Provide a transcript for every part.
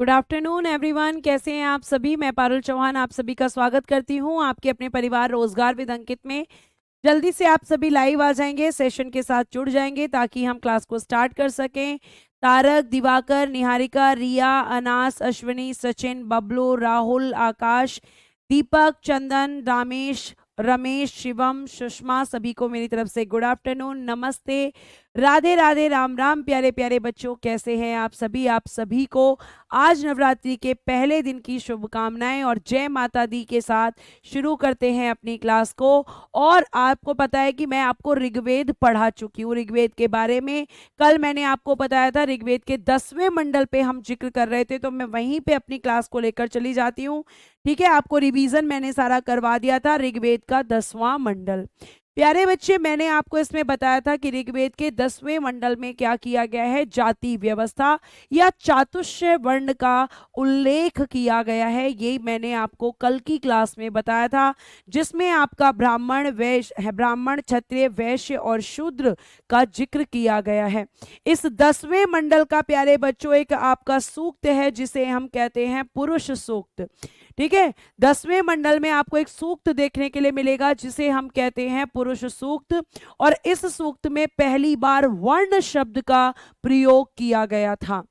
Good afternoon everyone, कैसे हैं आप सभी। मैं पारुल चौहान आप सभी का स्वागत करती हूं आपके अपने परिवार रोजगार विद अंकित में। जल्दी से आप सभी लाइव आ जाएंगे, सेशन के साथ जुड़ जाएंगे ताकि हम क्लास को स्टार्ट कर सकें। तारक, दिवाकर, निहारिका, रिया, अनास, अश्विनी, सचिन, बबलू, राहुल, आकाश, दीपक, चंदन, रामेश, रमेश, शिवम, सुषमा, सभी को मेरी तरफ से गुड आफ्टरनून, नमस्ते, राधे राधे, राम राम। प्यारे प्यारे बच्चों, कैसे हैं आप सभी को आज नवरात्रि के पहले दिन की शुभकामनाएं और जय माता दी के साथ शुरू करते हैं अपनी क्लास को। और आपको पता है कि मैं आपको ऋग्वेद पढ़ा चुकी हूँ। ऋग्वेद के बारे में कल मैंने आपको बताया था, ऋग्वेद के 10वें मंडल पे हम जिक्र कर रहे थे, तो मैं वहीं पे अपनी क्लास को लेकर चली जाती हूँ। ठीक है, आपको रिवीजन मैंने सारा करवा दिया था। ऋग्वेद का 10वां मंडल, प्यारे बच्चे, मैंने आपको इसमें बताया था कि ऋग्वेद के 10वें मंडल में क्या किया गया है, जाति व्यवस्था या चातुष्य वर्ण का उल्लेख किया गया है। ये मैंने आपको कल की क्लास में बताया था, जिसमें आपका ब्राह्मण, वैश्य, ब्राह्मण, क्षत्रिय, वैश्य और शूद्र का जिक्र किया गया है। इस 10वें मंडल का प्यारे बच्चों एक आपका सूक्त है जिसे हम कहते हैं पुरुष सूक्त। ठीक है, 10वें मंडल में आपको एक सूक्त देखने के लिए मिलेगा जिसे हम कहते हैं पुरुष सूक्त, और इस सूक्त में पहली बार वर्ण शब्द का प्रयोग किया गया था।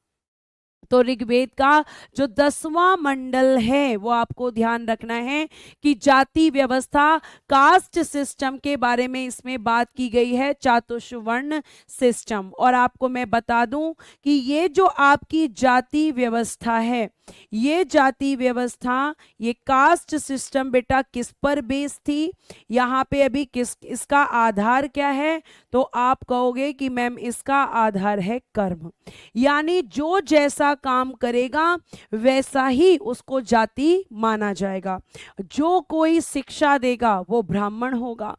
तो ऋग्वेद का जो 10वां मंडल है वो आपको ध्यान रखना है कि जाति व्यवस्था, कास्ट सिस्टम के बारे में इसमें बात की गई है, चातुर्वर्ण सिस्टम। और आपको मैं बता दूं कि ये जो आपकी जाति व्यवस्था है, ये जाति व्यवस्था, ये कास्ट सिस्टम बेटा किस पर बेस थी, यहाँ पे अभी किस, इसका आधार क्या है, तो आप कहोगे कि मैम इसका आधार है कर्म। यानी जो जैसा काम करेगा वैसा ही उसको जाति माना जाएगा। जो कोई शिक्षा देगा वो ब्राह्मण होगा,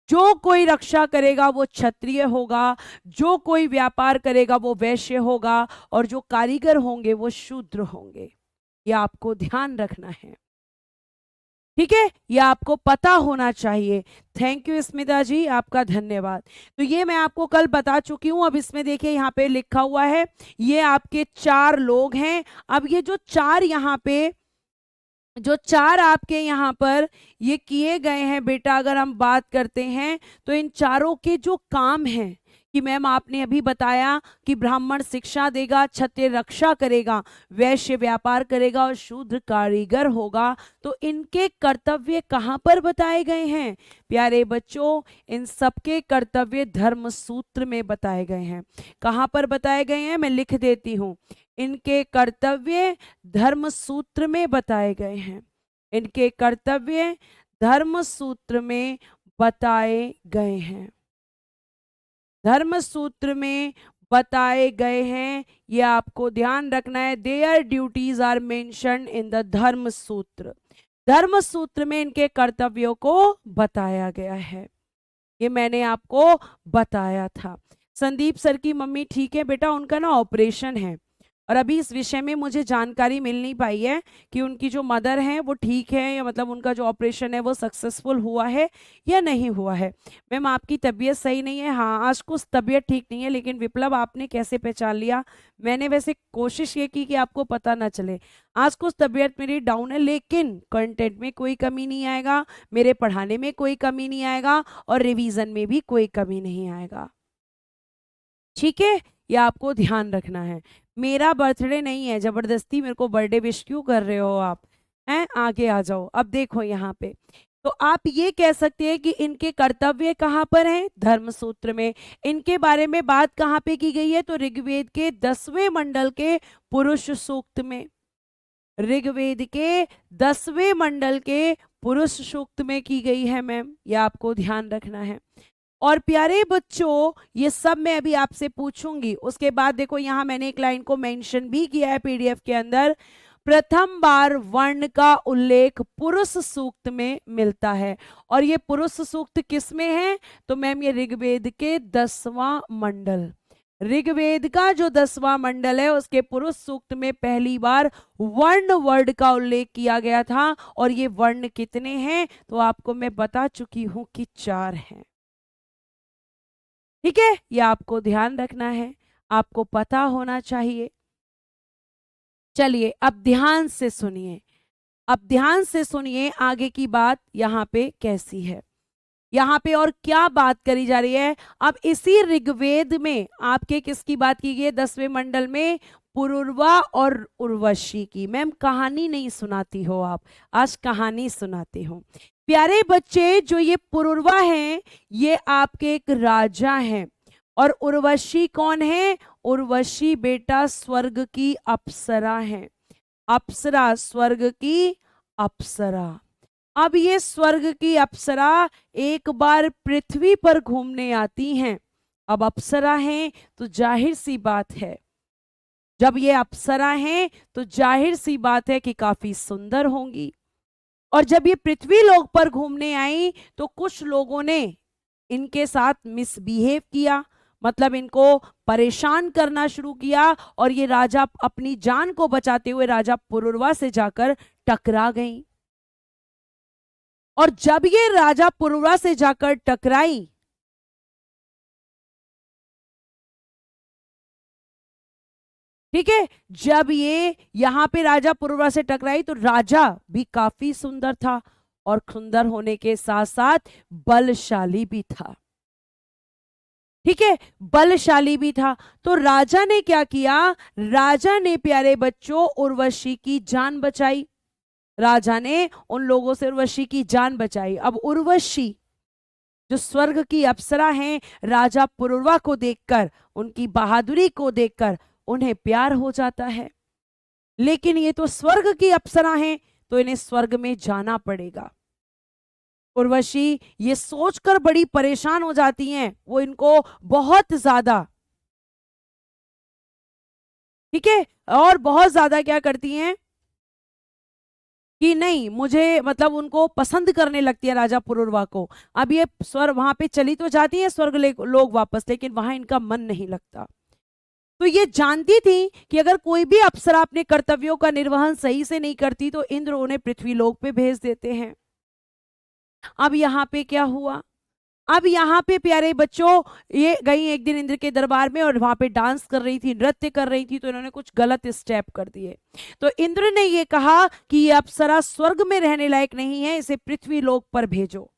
जो कोई रक्षा करेगा वो क्षत्रिय होगा, जो कोई व्यापार करेगा वो वैश्य होगा, और जो कारीगर होंगे वो शूद्र होंगे। ये आपको ध्यान रखना है, ठीक है, ये आपको पता होना चाहिए। थैंक यू स्मिता जी, आपका धन्यवाद। तो ये मैं आपको कल बता चुकी हूं। अब इसमें देखिए यहाँ पे लिखा हुआ है, ये आपके 4 लोग हैं। अब ये जो 4 यहाँ पे, जो 4 आपके यहाँ पर ये किए गए हैं बेटा, अगर हम बात करते हैं तो इन चारों के जो काम हैं कि मैम आपने अभी बताया कि ब्राह्मण शिक्षा देगा, क्षत्रिय रक्षा करेगा, वैश्य व्यापार करेगा और शूद्र कारीगर होगा। तो इनके कर्तव्य कहाँ पर बताए गए हैं प्यारे बच्चों, इन सबके कर्तव्य धर्म सूत्र में बताए गए हैं। कहाँ पर बताए गए हैं, मैं लिख देती हूँ। इनके कर्तव्य धर्म सूत्र में बताए गए हैं। इनके कर्तव्य धर्म सूत्र में बताए गए हैं, धर्म सूत्र में बताए गए हैं। ये आपको ध्यान रखना है। Their duties are mentioned in the Dharma Sutra. धर्म सूत्र में इनके कर्तव्यों को बताया गया है। ये मैंने आपको बताया था। संदीप सर की मम्मी ठीक है बेटा, उनका ना ऑपरेशन है और अभी इस विषय में मुझे जानकारी मिल नहीं पाई है कि उनकी जो मदर हैं वो ठीक है, या मतलब उनका जो ऑपरेशन है वो सक्सेसफुल हुआ है या नहीं हुआ है। मैम आपकी तबीयत सही नहीं है, हाँ आज कुछ तबीयत ठीक नहीं है, लेकिन विप्लव आपने कैसे पहचान लिया। मैंने वैसे कोशिश ये की कि आपको पता ना चले। आज कुछ तबीयत मेरी डाउन है, लेकिन कंटेंट में कोई कमी नहीं आएगा, मेरे पढ़ाने में कोई कमी नहीं आएगा, और रिवीजन में भी कोई कमी नहीं आएगा। ठीक है, ये आपको ध्यान रखना है। मेरा बर्थडे नहीं है, जबरदस्ती मेरे को बर्थडे विश क्यों कर रहे हो आप, हैं, आगे आ जाओ। अब देखो यहाँ पे, तो आप ये कह सकते हैं कि इनके कर्तव्य कहाँ पर हैं, धर्म सूत्र में। इनके बारे में बात कहाँ पे की गई है, तो ऋग्वेद के 10वें मंडल के पुरुष सूक्त में। ऋग्वेद के 10वें मंडल के पुरुष सूक्त में की गई है मैम, ये आपको ध्यान रखना है। और प्यारे बच्चों, ये सब मैं अभी आपसे पूछूंगी। उसके बाद देखो यहाँ मैंने एक लाइन को मेंशन भी किया है पीडीएफ के अंदर, प्रथम बार वर्ण का उल्लेख पुरुष सूक्त में मिलता है। और ये पुरुष सूक्त किस में है, तो मैम ये ऋग्वेद के 10वां मंडल, ऋग्वेद का जो 10वां मंडल है उसके पुरुष सूक्त में पहली बार वर्ण वर्ड का उल्लेख किया गया था। और ये वर्ण कितने हैं, तो आपको मैं बता चुकी हूं कि 4 हैं। ठीक है, ये आपको ध्यान रखना है, आपको पता होना चाहिए। चलिए अब ध्यान से सुनिए, अब ध्यान से सुनिए आगे की बात यहाँ पे कैसी है, यहाँ पे और क्या बात करी जा रही है। अब इसी ऋग्वेद में आपके किसकी बात की गई है 10वें मंडल में, पुरुरवा और उर्वशी की। मैम कहानी नहीं सुनाती हो आप, आज कहानी सुनाती हूँ। प्यारे बच्चे, जो ये पुरुरवा हैं ये आपके एक राजा हैं, और उर्वशी कौन है? उर्वशी बेटा स्वर्ग की अप्सरा है, अप्सरा, स्वर्ग की अप्सरा। अब ये स्वर्ग की अप्सरा एक बार पृथ्वी पर घूमने आती हैं। अब अप्सरा हैं तो जाहिर सी बात है, जब ये अप्सरा हैं तो जाहिर सी बात है कि काफी सुंदर होंगी। और जब ये पृथ्वी लोक पर घूमने आई तो कुछ लोगों ने इनके साथ मिसबिहेव किया, मतलब इनको परेशान करना शुरू किया, और ये राजा अपनी जान को बचाते हुए राजा पुरुरवा से जाकर टकरा गई। और जब ये राजा पुरुरवा से जाकर टकराई, ठीक है, जब ये यहां पे राजा पुरुरवा से टकराई तो राजा भी काफी सुंदर था, और सुंदर होने के साथ साथ बलशाली भी था, ठीक है, बलशाली भी था। तो राजा ने क्या किया? राजा ने प्यारे बच्चों उर्वशी की जान बचाई, राजा ने उन लोगों से उर्वशी की जान बचाई। अब उर्वशी जो स्वर्ग की अप्सरा हैं, राजा पुरुरवा को देखकर, उनकी बहादुरी को देखकर उन्हें प्यार हो जाता है। लेकिन ये तो स्वर्ग की अप्सरा हैं तो इन्हें स्वर्ग में जाना पड़ेगा। उर्वशी ये सोचकर बड़ी परेशान हो जाती हैं, वो इनको बहुत ज्यादा, ठीक है, और बहुत ज्यादा क्या करती हैं कि नहीं मुझे, मतलब उनको पसंद करने लगती है राजा पुरुरवा को। अब ये स्वर्ग वहां पे चली तो जाती है स्वर्ग लोग वापस, लेकिन वहां इनका मन नहीं लगता। तो ये जानती थी कि अगर कोई भी अप्सरा अपने कर्तव्यों का निर्वहन सही से नहीं करती तो इंद्र उन्हें पृथ्वी लोक पे भेज देते हैं। अब यहाँ पे क्या हुआ? अब यहाँ पे प्यारे बच्चों ये गई एक दिन इंद्र के दरबार में, और वहां पे डांस कर रही थी, नृत्य कर रही थी, तो इन्होंने कुछ गलत स्टेप कर दिए। तो इंद्र ने ये कहा कि ये अप्सरा स्वर्ग में रहने लायक नहीं है, इसे पृथ्वी लोक पर भेजो।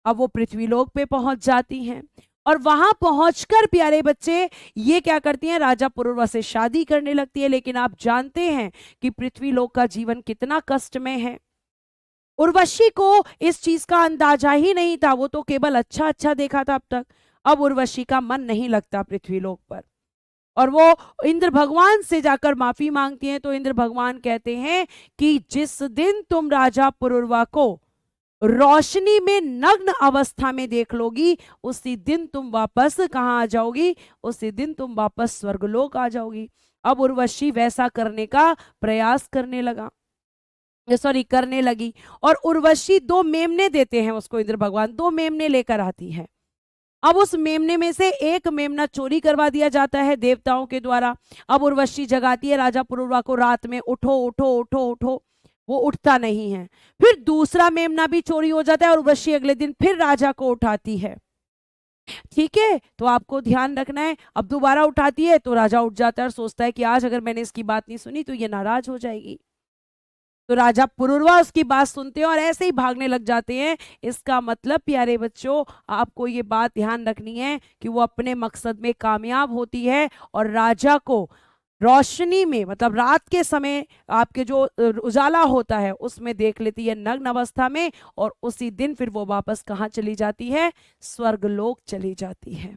अब वो पृथ्वी लोक पे पहुंच जाती हैं, और वहां पहुंचकर प्यारे बच्चे ये क्या करती हैं? राजा पुरुरवा से शादी करने लगती है। लेकिन आप जानते हैं कि पृथ्वी लोक का जीवन कितना कष्टमय है। उर्वशी को इस चीज का अंदाजा ही नहीं था, वो तो केवल अच्छा अच्छा देखा था अब तक। अब उर्वशी का मन नहीं लगता पृथ्वीलोक पर, और वो इंद्र भगवान से जाकर माफी मांगती हैं। तो इंद्र भगवान कहते हैं कि जिस दिन तुम राजा पुरुरवा को रोशनी में नग्न अवस्था में देख लोगी, उसी दिन तुम वापस कहाँ आ जाओगी? उसी दिन तुम वापस स्वर्गलोक आ जाओगी। अब उर्वशी वैसा करने का प्रयास करने लगी, और उर्वशी 2 मेमने देते हैं उसको इंद्र भगवान, 2 मेमने लेकर आती है। अब उस मेमने में से एक मेमना चोरी करवा दिया जाता है देवताओं के द्वारा। अब उर्वशी जगाती है राजा पुरुरवा को रात में, उठो उठो उठो उठो, वो उठता नहीं है। फिर दूसरा मेमना भी चोरी हो जाता है, और उर्वशी अगले दिन फिर राजा को उठाती है, ठीक है, तो आपको ध्यान रखना है। अब दोबारा उठाती है तो राजा उठ जाता है, और सोचता है कि आज अगर मैंने इसकी बात नहीं सुनी तो ये नाराज हो जाएगी। तो राजा पुरुरवा उसकी बात सुनते हैं और ऐसे ही भागने लग जाते हैं। इसका मतलब प्यारे बच्चों आपको ये बात ध्यान रखनी है कि वो अपने मकसद में कामयाब होती है, और राजा को रोशनी में, मतलब रात के समय आपके जो उजाला होता है उसमें देख लेती है नग्न अवस्था में, और उसी दिन फिर वो वापस कहाँ चली जाती है? स्वर्गलोक चली जाती है।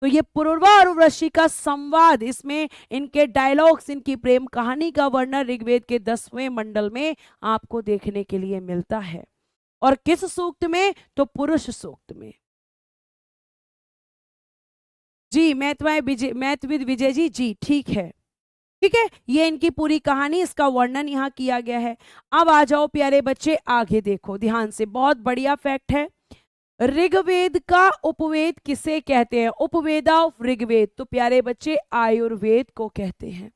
तो ये पुरुरवा और उर्वशी का संवाद, इसमें इनके डायलॉग्स, इनकी प्रेम कहानी का वर्णन ऋग्वेद के 10वें मंडल में आपको देखने के लिए मिलता है। और किस सूक्त में? तो पुरुष सूक्त में। जी मैथविद विजय जी, जी ठीक है, ठीक है, ये इनकी पूरी कहानी, इसका वर्णन यहाँ किया गया है। अब आ जाओ प्यारे बच्चे आगे देखो ध्यान से, बहुत बढ़िया फैक्ट है। ऋग्वेद का उपवेद किसे कहते हैं? उपवेदा ऑफ ऋग्वेद, तो प्यारे बच्चे आयुर्वेद को कहते हैं।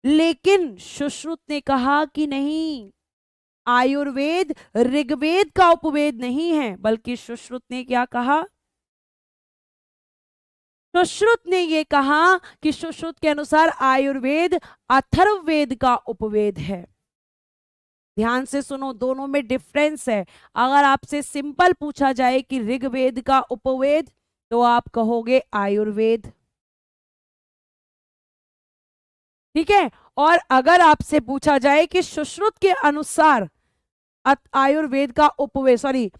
लेकिन सुश्रुत ने कहा कि नहीं, आयुर्वेद ऋग्वेद का उपवेद नहीं है, बल्कि सुश्रुत ने क्या कहा? सुश्रुत ने ये कहा कि सुश्रुत के अनुसार आयुर्वेद अथर्ववेद का उपवेद है। ध्यान से सुनो, दोनों में डिफरेंस है। अगर आपसे सिंपल पूछा जाए कि ऋग्वेद का उपवेद, तो आप कहोगे आयुर्वेद, ठीक है। और अगर आपसे पूछा जाए कि सुश्रुत के अनुसार आयुर्वेद का उपवेद, सॉरी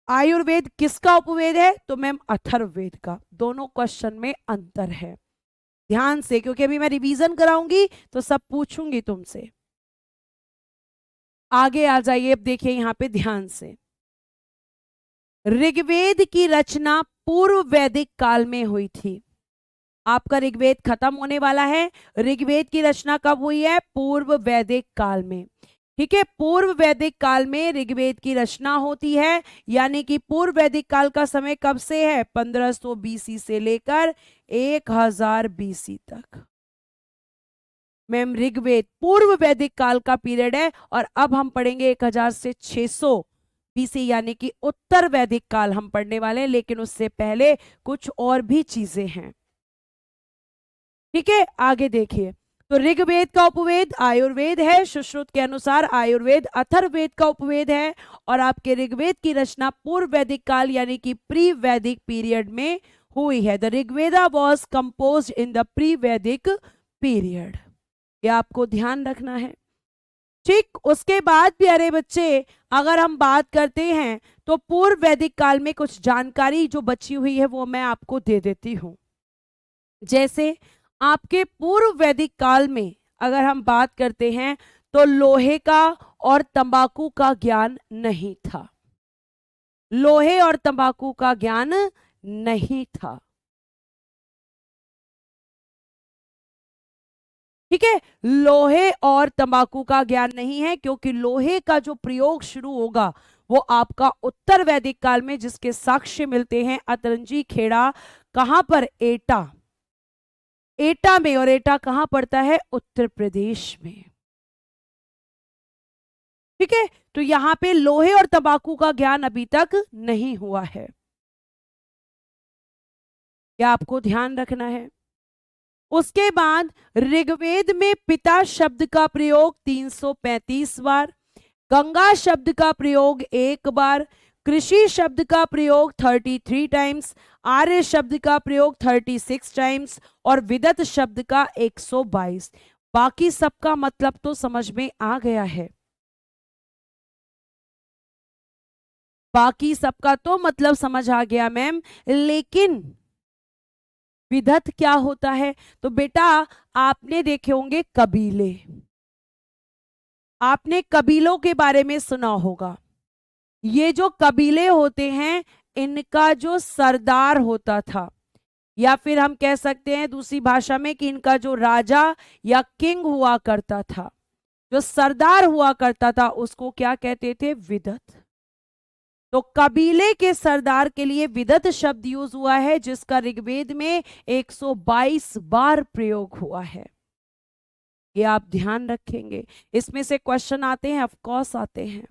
आयुर्वेद किसका उपवेद है, तो मैम अथर्ववेद का। दोनों क्वेश्चन में अंतर है, ध्यान से, क्योंकि अभी मैं रिवीजन कराऊंगी तो सब पूछूंगी तुमसे। आगे आ जाइए, अब देखिए यहां पे ध्यान से। ऋग्वेद की रचना पूर्व वैदिक काल में हुई थी। आपका ऋग्वेद खत्म होने वाला है, ऋग्वेद की रचना कब हुई है, पूर्व वैदिक काल में, ठीक है। पूर्व वैदिक काल में ऋग्वेद की रचना होती है, यानी कि पूर्व वैदिक काल का समय कब से है, 1500 बीसी से लेकर 1000 बीसी तक। मैम ऋग्वेद पूर्व वैदिक काल का पीरियड है, और अब हम पढ़ेंगे 1000 से 600 बीसी, यानी कि उत्तर वैदिक काल हम पढ़ने वाले हैं, लेकिन उससे पहले कुछ और भी चीजें हैं, ठीक है। आगे देखिए, तो ऋग्वेद का उपवेद आयुर्वेद है, सुश्रुत के अनुसार आयुर्वेद अथर्ववेद का उपवेद है, और आपके ऋग्वेद की रचना पूर्व वैदिक काल यानी कि प्री वैदिक पीरियड में हुई है। The Rigveda was composed in the pre वैदिक पीरियड, ये आपको ध्यान रखना है, ठीक। उसके बाद प्यारे बच्चे, अगर हम बात करते हैं तो पूर्व वैदिक काल में कुछ जानकारी जो बची हुई है वो मैं आपको दे देती हूं। जैसे आपके पूर्व वैदिक काल में अगर हम बात करते हैं तो लोहे का और तंबाकू का ज्ञान नहीं था, लोहे और तंबाकू का ज्ञान नहीं था, ठीक है। लोहे और तंबाकू का ज्ञान नहीं है, क्योंकि लोहे का जो प्रयोग शुरू होगा वो आपका उत्तर वैदिक काल में, जिसके साक्ष्य मिलते हैं अतरंजी खेड़ा, कहां पर, एटा, एटा में, और एटा कहां पड़ता है, उत्तर प्रदेश में, ठीक है। तो यहां पे लोहे और तंबाकू का ज्ञान अभी तक नहीं हुआ है, यह आपको ध्यान रखना है। उसके बाद ऋग्वेद में पिता शब्द का प्रयोग 335 बार, गंगा शब्द का प्रयोग 1 बार, कृषि शब्द का प्रयोग 33 टाइम्स, आर्य शब्द का प्रयोग 36 टाइम्स, और विदत शब्द का 122। बाकी सबका मतलब तो समझ में आ गया है, बाकी सबका तो मतलब समझ आ गया मैम, लेकिन विदत क्या होता है, तो बेटा आपने देखे होंगे कबीले, आपने कबीलों के बारे में सुना होगा। ये जो कबीले होते हैं, इनका जो सरदार होता था, या फिर हम कह सकते हैं दूसरी भाषा में कि इनका जो राजा या किंग हुआ करता था, जो सरदार हुआ करता था, उसको क्या कहते थे, विदत। तो कबीले के सरदार के लिए विदत शब्द यूज हुआ है, जिसका ऋग्वेद में 122 बार प्रयोग हुआ है, ये आप ध्यान रखेंगे। इसमें से क्वेश्चन आते हैं, ऑफ कोर्स आते हैं।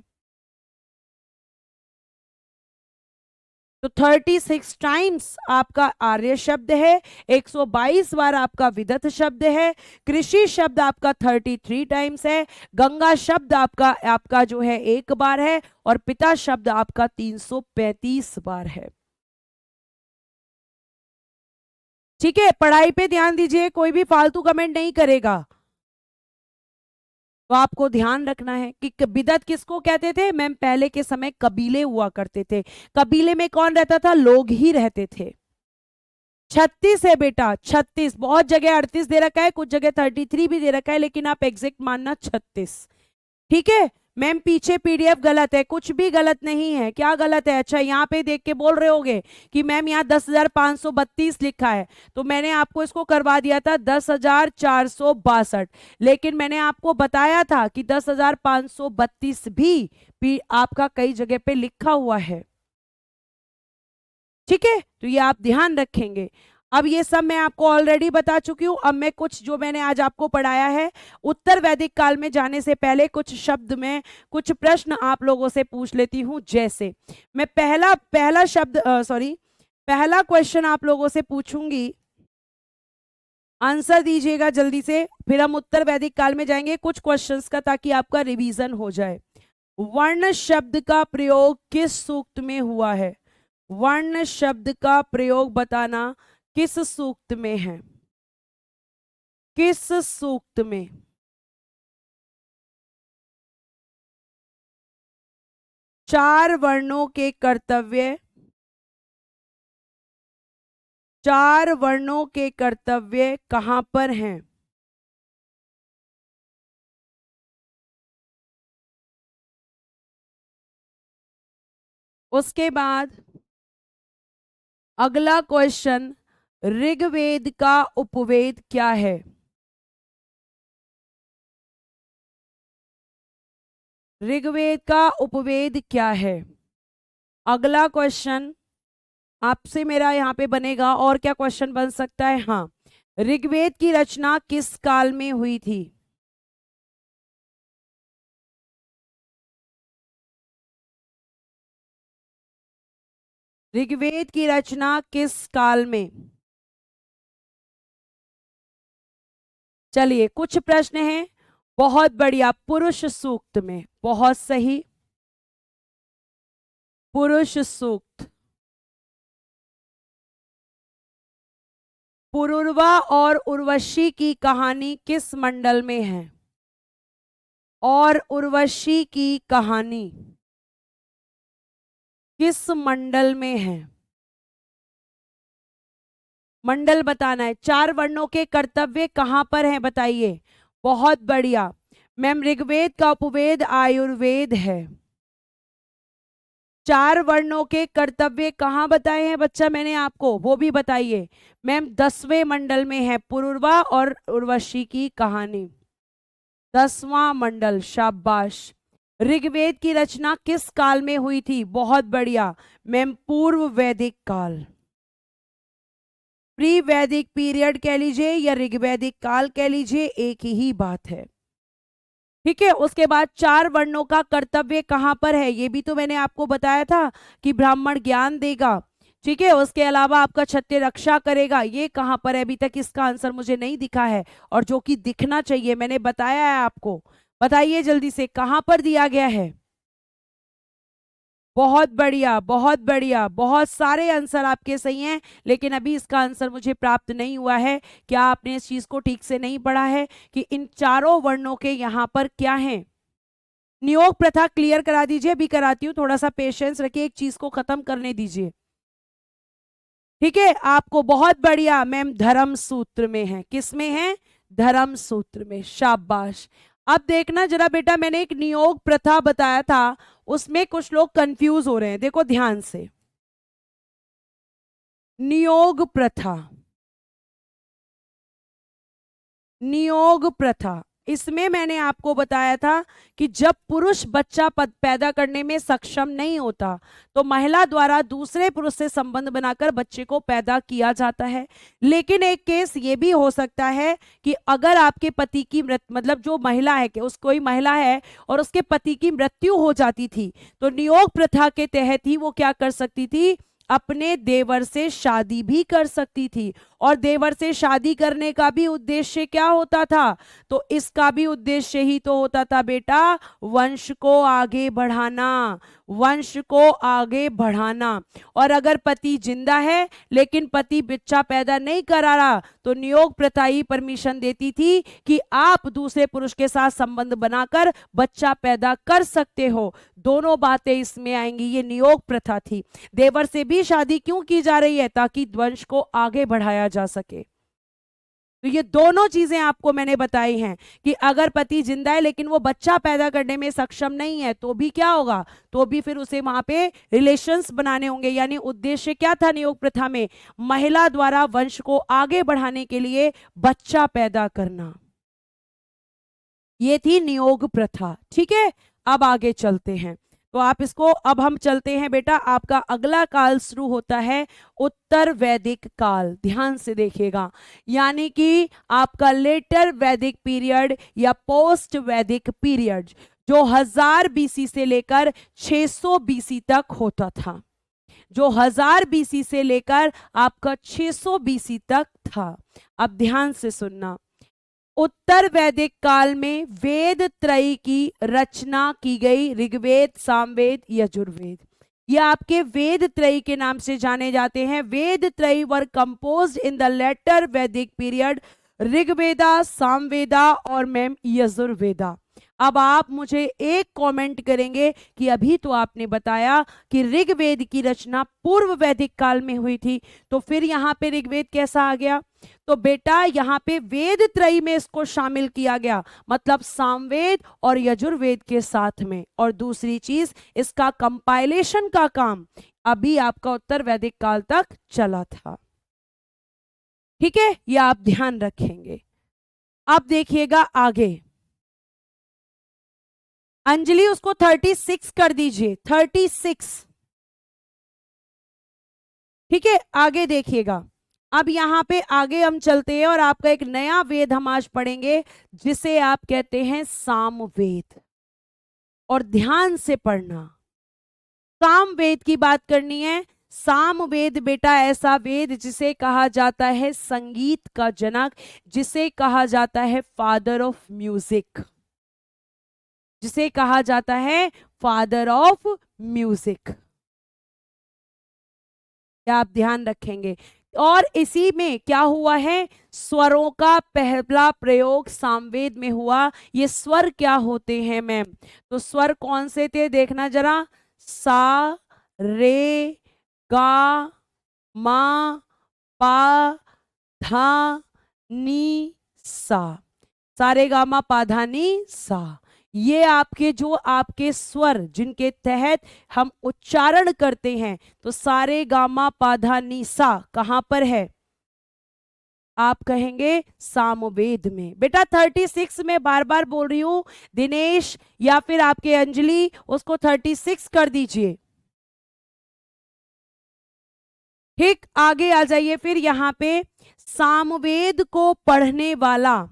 तो 36 टाइम्स आपका आर्य शब्द है, 122 बार आपका विदत शब्द है, कृषि शब्द आपका 33 टाइम्स है, गंगा शब्द आपका जो है 1 बार है, और पिता शब्द आपका 335 बार है, ठीक है। पढ़ाई पे ध्यान दीजिए, कोई भी फालतू कमेंट नहीं करेगा। तो आपको ध्यान रखना है कि बिदत किसको कहते थे मैम, पहले के समय कबीले हुआ करते थे, कबीले में कौन रहता था, लोग ही रहते थे। 36 है बेटा, 36, बहुत जगह 38 दे रखा है, कुछ जगह 33 भी दे रखा है, लेकिन आप एग्जैक्ट मानना 36, ठीक है। मैम पीछे पीडीएफ गलत है, कुछ भी गलत नहीं है, क्या गलत है, अच्छा यहाँ पे देख के बोल रहे होगे कि मैम यहाँ 10,532 लिखा है, तो मैंने आपको इसको करवा दिया था 10,462, लेकिन मैंने आपको बताया था कि 10,532 भी आपका कई जगह पे लिखा हुआ है, ठीक है। तो ये आप ध्यान रखेंगे। अब ये सब मैं आपको ऑलरेडी बता चुकी हूं, अब मैं कुछ जो मैंने आज आपको पढ़ाया है, उत्तर वैदिक काल में जाने से पहले कुछ शब्द में कुछ प्रश्न आप लोगों से पूछ लेती हूं। जैसे मैं पहला शब्द पहला क्वेश्चन आप लोगों से पूछूंगी, आंसर दीजिएगा जल्दी से, फिर हम उत्तर वैदिक काल में जाएंगे कुछ क्वेश्चंस का, ताकि आपका रिवीजन हो जाए। वर्ण शब्द का प्रयोग किस सूक्त में हुआ है? वर्ण शब्द का प्रयोग बताना किस सूक्त में है? किस सूक्त में? चार वर्णों के कर्तव्य, चार वर्णों के कर्तव्य कहां पर हैं? उसके बाद अगला क्वेश्चन, ऋग्वेद का उपवेद क्या है? ऋग्वेद का उपवेद क्या है? अगला क्वेश्चन आपसे मेरा यहाँ पे बनेगा, और क्या क्वेश्चन बन सकता है? हाँ, ऋग्वेद की रचना किस काल में हुई थी? ऋग्वेद की रचना किस काल में? चलिए कुछ प्रश्न हैं, बहुत बढ़िया, पुरुष सूक्त में, बहुत सही, पुरुष सूक्त। पुरुरवा और उर्वशी की कहानी किस मंडल में है? और उर्वशी की कहानी किस मंडल में है? मंडल बताना है। चार वर्णों के कर्तव्य कहां पर हैं बताइए। बहुत बढ़िया मैम, ऋग्वेद का उपवेद आयुर्वेद है। चार वर्णों के कर्तव्य कहां बताए हैं बच्चा मैंने आपको, वो भी बताइए मैम। 10वें मंडल में है पुरुरवा और उर्वशी की कहानी, 10वां मंडल, शाबाश। ऋग्वेद की रचना किस काल में हुई थी? बहुत बढ़िया मैम, पूर्व वैदिक काल। प्री वैदिक पीरियड कह लीजिए या ऋग्वैदिक काल कह लीजिए, एक ही बात है। ठीक है, उसके बाद चार वर्णों का कर्तव्य कहां पर है, ये भी तो मैंने आपको बताया था कि ब्राह्मण ज्ञान देगा। ठीक है, उसके अलावा आपका क्षत्रिय रक्षा करेगा, ये कहां पर है? अभी तक इसका आंसर मुझे नहीं दिखा है, और जो कि दिखना चाहिए, मैंने बताया है आपको। बताइए जल्दी से कहां पर दिया गया है। बहुत बढ़िया, बहुत बढ़िया, बहुत सारे आंसर आपके सही हैं, लेकिन अभी इसका आंसर मुझे प्राप्त नहीं हुआ है। क्या आपने इस चीज को ठीक से नहीं पढ़ा है कि इन चारों वर्णों के यहाँ पर क्या है? नियोग प्रथा क्लियर करा दीजिए, अभी कराती हूँ, थोड़ा सा पेशेंस रखिए, एक चीज को खत्म करने दीजिए। ठीक है, आपको बहुत बढ़िया मैम, धर्म सूत्र में है। किस में है? धर्म सूत्र में, शाबाश। अब देखना जरा बेटा, मैंने एक नियोग प्रथा बताया था, उसमें कुछ लोग कंफ्यूज हो रहे हैं, देखो ध्यान से। नियोग प्रथा, नियोग प्रथा, इसमें मैंने आपको बताया था कि जब पुरुष बच्चा पैदा करने में सक्षम नहीं होता, तो महिला द्वारा दूसरे पुरुष से संबंध बनाकर बच्चे को पैदा किया जाता है। लेकिन एक केस ये भी हो सकता है कि अगर आपके पति की मतलब जो महिला है, कि उस कोई महिला है और उसके पति की मृत्यु हो जाती थी, तो नियोग प्रथा के तहत ही वो क्या कर सकती थी, अपने देवर से शादी भी कर सकती थी। और देवर से शादी करने का भी उद्देश्य क्या होता था? तो इसका भी उद्देश्य ही तो होता था बेटा, वंश को आगे बढ़ाना, वंश को आगे बढ़ाना। और अगर पति जिंदा है लेकिन पति बच्चा पैदा नहीं करा रहा, तो नियोग प्रथा ही परमिशन देती थी कि आप दूसरे पुरुष के साथ संबंध बनाकर बच्चा पैदा कर सकते हो। दोनों बातें इसमें आएंगी, ये नियोग प्रथा थी। देवर से भी शादी क्यों की जा रही है? ताकि वंश को आगे बढ़ाया जा सके। तो ये दोनों चीजें आपको मैंने बताई हैं कि अगर पति जिंदा है लेकिन वो बच्चा पैदा करने में सक्षम नहीं है, तो भी क्या होगा, तो भी फिर उसे वहां पे रिलेशंस बनाने होंगे। यानी उद्देश्य क्या था नियोग प्रथा में? महिला द्वारा वंश को आगे बढ़ाने के लिए बच्चा पैदा करना, ये थी नियोग प्रथा। ठीक है, अब आगे चलते हैं। तो आप इसको, अब हम चलते हैं बेटा, आपका अगला काल शुरू होता है उत्तर वैदिक काल। ध्यान से देखिएगा, यानी कि आपका लेटर वैदिक पीरियड या पोस्ट वैदिक पीरियड, जो 1000 BC से लेकर 600 BC तक होता था। जो 1000 बीसी से लेकर आपका 600 बीसी तक था। अब ध्यान से सुनना, उत्तर वैदिक काल में वेद त्रयी की रचना की गई, ऋग्वेद, सामवेद, यजुर्वेद। ये आपके वेद त्रयी के नाम से जाने जाते हैं। वेद त्रयी वर कंपोज्ड इन द लेटर वैदिक पीरियड, ऋग्वेदा, सामवेदा और मैम यजुर्वेदा। अब आप मुझे एक कमेंट करेंगे कि अभी तो आपने बताया कि ऋग्वेद की रचना पूर्व वैदिक काल में हुई थी, तो फिर यहाँ पे ऋग्वेद कैसा आ गया? तो बेटा यहाँ पे वेद त्रयी में इसको शामिल किया गया, मतलब सामवेद और यजुर्वेद के साथ में। और दूसरी चीज, इसका कंपाइलेशन का काम अभी आपका उत्तर वैदिक काल तक चला था। ठीक है, ये आप ध्यान रखेंगे। अब देखिएगा आगे, अंजलि उसको 36 कर दीजिए, 36। ठीक है, आगे देखिएगा। अब यहां पे आगे हम चलते हैं और आपका एक नया वेद हम आज पढ़ेंगे जिसे आप कहते हैं सामवेद। और ध्यान से पढ़ना, सामवेद की बात करनी है। सामवेद बेटा ऐसा वेद जिसे कहा जाता है संगीत का जनक, जिसे कहा जाता है फादर ऑफ म्यूजिक, जिसे कहा जाता है फादर ऑफ म्यूजिक। आप ध्यान रखेंगे। और इसी में क्या हुआ है, स्वरों का पहला प्रयोग सामवेद में हुआ। ये स्वर क्या होते हैं मैम? तो स्वर कौन से थे देखना जरा, सा, रे, गा, मा, पा, धा, नी, सा। सारे गामा पाधा नी सा। ये आपके जो आपके स्वर जिनके तहत हम उच्चारण करते हैं, तो सारे गामा पाधा नी सा कहां पर है? आप कहेंगे सामवेद में। बेटा 36 में बार बार बोल रही हूं, दिनेश या फिर आपके अंजलि उसको 36 कर दीजिए। ठीक, आगे आ जाइए। फिर यहां पे सामवेद को पढ़ने वाला,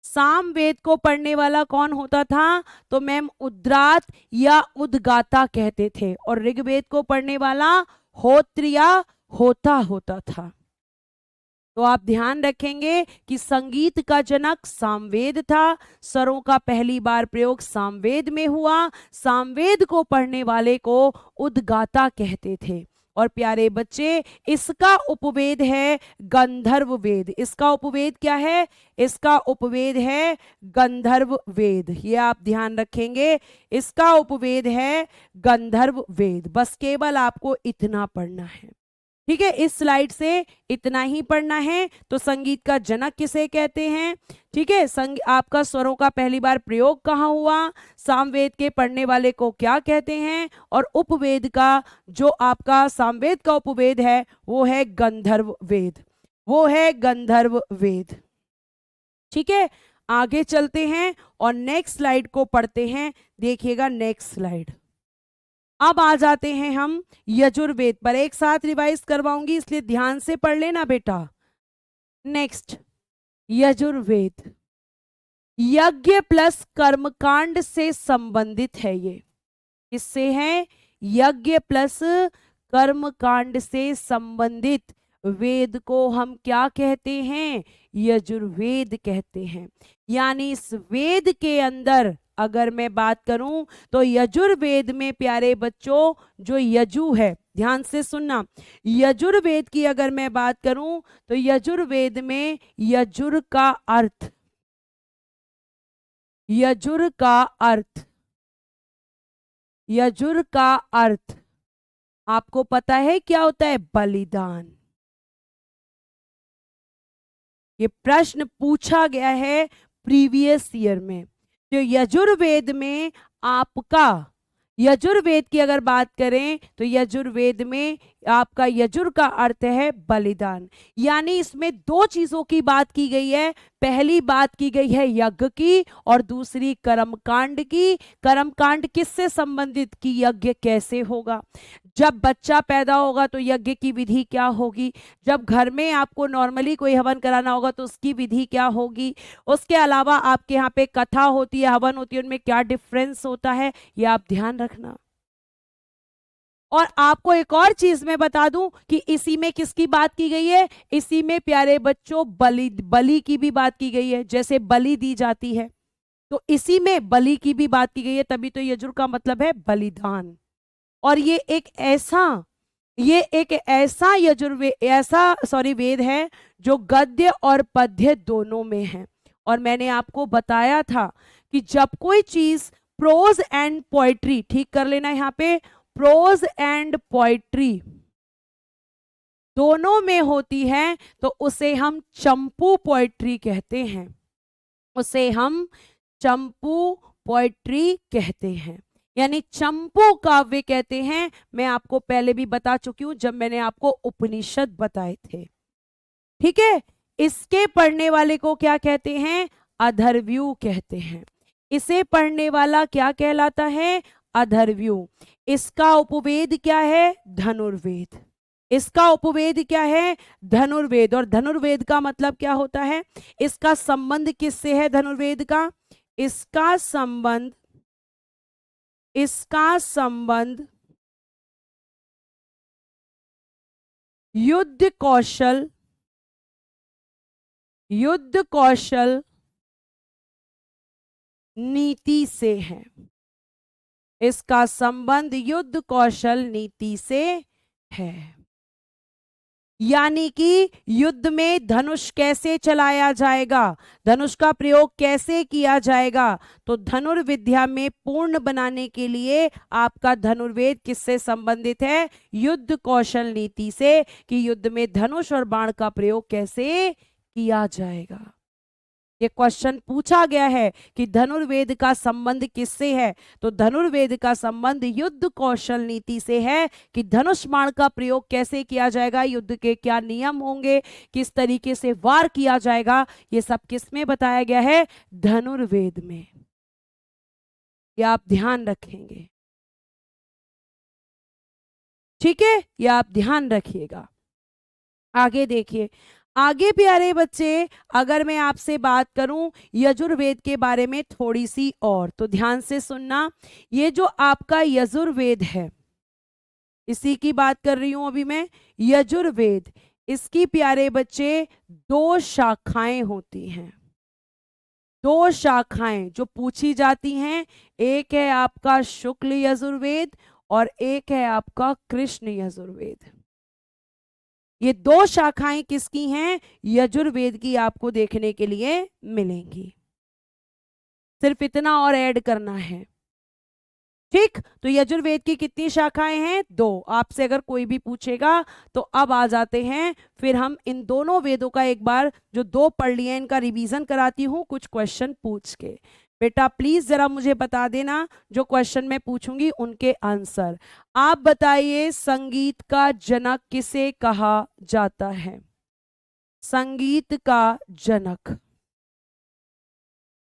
सामवेद को पढ़ने वाला कौन होता था? तो मैम उद्रात या उद्गाता कहते थे। और ऋग्वेद को पढ़ने वाला होत्र या होता होता था। तो आप ध्यान रखेंगे कि संगीत का जनक सामवेद था, स्वरों का पहली बार प्रयोग सामवेद में हुआ, सामवेद को पढ़ने वाले को उद्गाता कहते थे। और प्यारे बच्चे, इसका उपवेद है गंधर्व वेद। इसका उपवेद क्या है? इसका उपवेद है गंधर्व वेद। ये आप ध्यान रखेंगे, इसका उपवेद है गंधर्व वेद। बस केवल आपको इतना पढ़ना है। ठीक है, इस स्लाइड से इतना ही पढ़ना है। तो संगीत का जनक किसे कहते हैं? ठीक है, आपका स्वरों का पहली बार प्रयोग कहाँ हुआ, सामवेद के पढ़ने वाले को क्या कहते हैं, और उपवेद का जो आपका सामवेद का उपवेद है वो है गंधर्व वेद, वो है गंधर्व वेद। ठीक है, आगे चलते हैं और नेक्स्ट स्लाइड को पढ़ते हैं। देखिएगा नेक्स्ट स्लाइड। अब आ जाते हैं हम यजुर्वेद पर। एक साथ रिवाइज करवाऊंगी इसलिए ध्यान से पढ़ लेना बेटा। नेक्स्ट, यजुर्वेद यज्ञ प्लस कर्मकांड से संबंधित है। ये किससे है? यज्ञ प्लस कर्मकांड से संबंधित वेद को हम क्या कहते हैं? यजुर्वेद कहते हैं। यानी इस वेद के अंदर अगर मैं बात करूं तो यजुर्वेद में प्यारे बच्चों जो यजु है, ध्यान से सुनना, यजुर्वेद की अगर मैं बात करूं तो यजुर्वेद में यजुर का अर्थ, यजुर का अर्थ, यजुर का अर्थ आपको पता है क्या होता है? बलिदान। ये प्रश्न पूछा गया है प्रीवियस ईयर में। जो यजुर्वेद में आपका, यजुर्वेद की अगर बात करें तो यजुर्वेद में आपका यजुर का अर्थ है बलिदान। यानी इसमें दो चीजों की बात की गई है। पहली बात की गई है यज्ञ की और दूसरी कर्मकांड की। कर्मकांड किससे संबंधित? की यज्ञ कैसे होगा, जब बच्चा पैदा होगा तो यज्ञ की विधि क्या होगी, जब घर में आपको नॉर्मली कोई हवन कराना होगा तो उसकी विधि क्या होगी, उसके अलावा आपके यहाँ पे कथा होती है, हवन होती है, उनमें क्या डिफरेंस होता है, ये आप ध्यान रखना। और आपको एक और चीज मैं बता दूं कि इसी में किसकी बात की गई है, इसी में प्यारे बच्चों बलि बलि की भी बात की गई है। जैसे बलि दी जाती है तो इसी में बलि की भी बात की गई है, तभी तो यजुर का मतलब है बलिदान। और ये एक ऐसा यजुर्वेद, ऐसा सॉरी वेद है जो गद्य और पद्य दोनों में है। और मैंने आपको बताया था कि जब कोई चीज प्रोज एंड पोएट्री, ठीक कर लेना यहां पे, प्रोज एंड पोएट्री दोनों में होती है तो उसे हम चंपू पोएट्री कहते हैं, उसे हम चंपू पोएट्री कहते हैं, यानी चंपू काव्य कहते हैं। मैं आपको पहले भी बता चुकी हूं जब मैंने आपको उपनिषद बताए थे, ठीक है। इसके पढ़ने वाले को क्या कहते हैं, अधर्व्यू कहते हैं। इसे पढ़ने वाला क्या कहलाता है, अधर्व्यू। इसका उपवेद क्या है, धनुर्वेद। इसका उपवेद क्या है, धनुर्वेद। और धनुर्वेद का मतलब क्या होता है, इसका संबंध किससे है, धनुर्वेद का, इसका संबंध युद्ध कौशल नीति से है। इसका संबंध युद्ध कौशल नीति से है, यानी कि युद्ध में धनुष कैसे चलाया जाएगा, धनुष का प्रयोग कैसे किया जाएगा। तो धनुर्विद्या में पूर्ण बनाने के लिए आपका धनुर्वेद किससे संबंधित है, युद्ध कौशल नीति से, कि युद्ध में धनुष और बाण का प्रयोग कैसे किया जाएगा। ये क्वेश्चन पूछा गया है कि धनुर्वेद का संबंध किससे है, तो धनुर्वेद का संबंध युद्ध कौशल नीति से है, कि धनुष बाण का प्रयोग कैसे किया जाएगा, युद्ध के क्या नियम होंगे, किस तरीके से वार किया जाएगा, ये सब किस में बताया गया है, धनुर्वेद में। ये आप ध्यान रखेंगे, ठीक है, ये आप ध्यान रखिएगा। आगे देखिए, आगे प्यारे बच्चे अगर मैं आपसे बात करूं यजुर्वेद के बारे में थोड़ी सी और, तो ध्यान से सुनना। ये जो आपका यजुर्वेद है, इसी की बात कर रही हूं अभी मैं, यजुर्वेद, इसकी प्यारे बच्चे दो शाखाएं होती हैं, दो शाखाएं जो पूछी जाती हैं। एक है आपका शुक्ल यजुर्वेद और एक है आपका कृष्ण यजुर्वेद। ये दो शाखाएं किसकी हैं, यजुर्वेद की आपको देखने के लिए मिलेंगी। सिर्फ इतना और ऐड करना है, ठीक। तो यजुर्वेद की कितनी शाखाएं हैं, दो। आपसे अगर कोई भी पूछेगा तो अब आ जाते हैं, फिर हम इन दोनों वेदों का एक बार जो दो पढ़ लिए इनका रिवीजन कराती हूं कुछ क्वेश्चन पूछ के। बेटा प्लीज जरा मुझे बता देना जो क्वेश्चन मैं पूछूंगी उनके आंसर। आप बताइए संगीत का जनक किसे कहा जाता है, संगीत का जनक।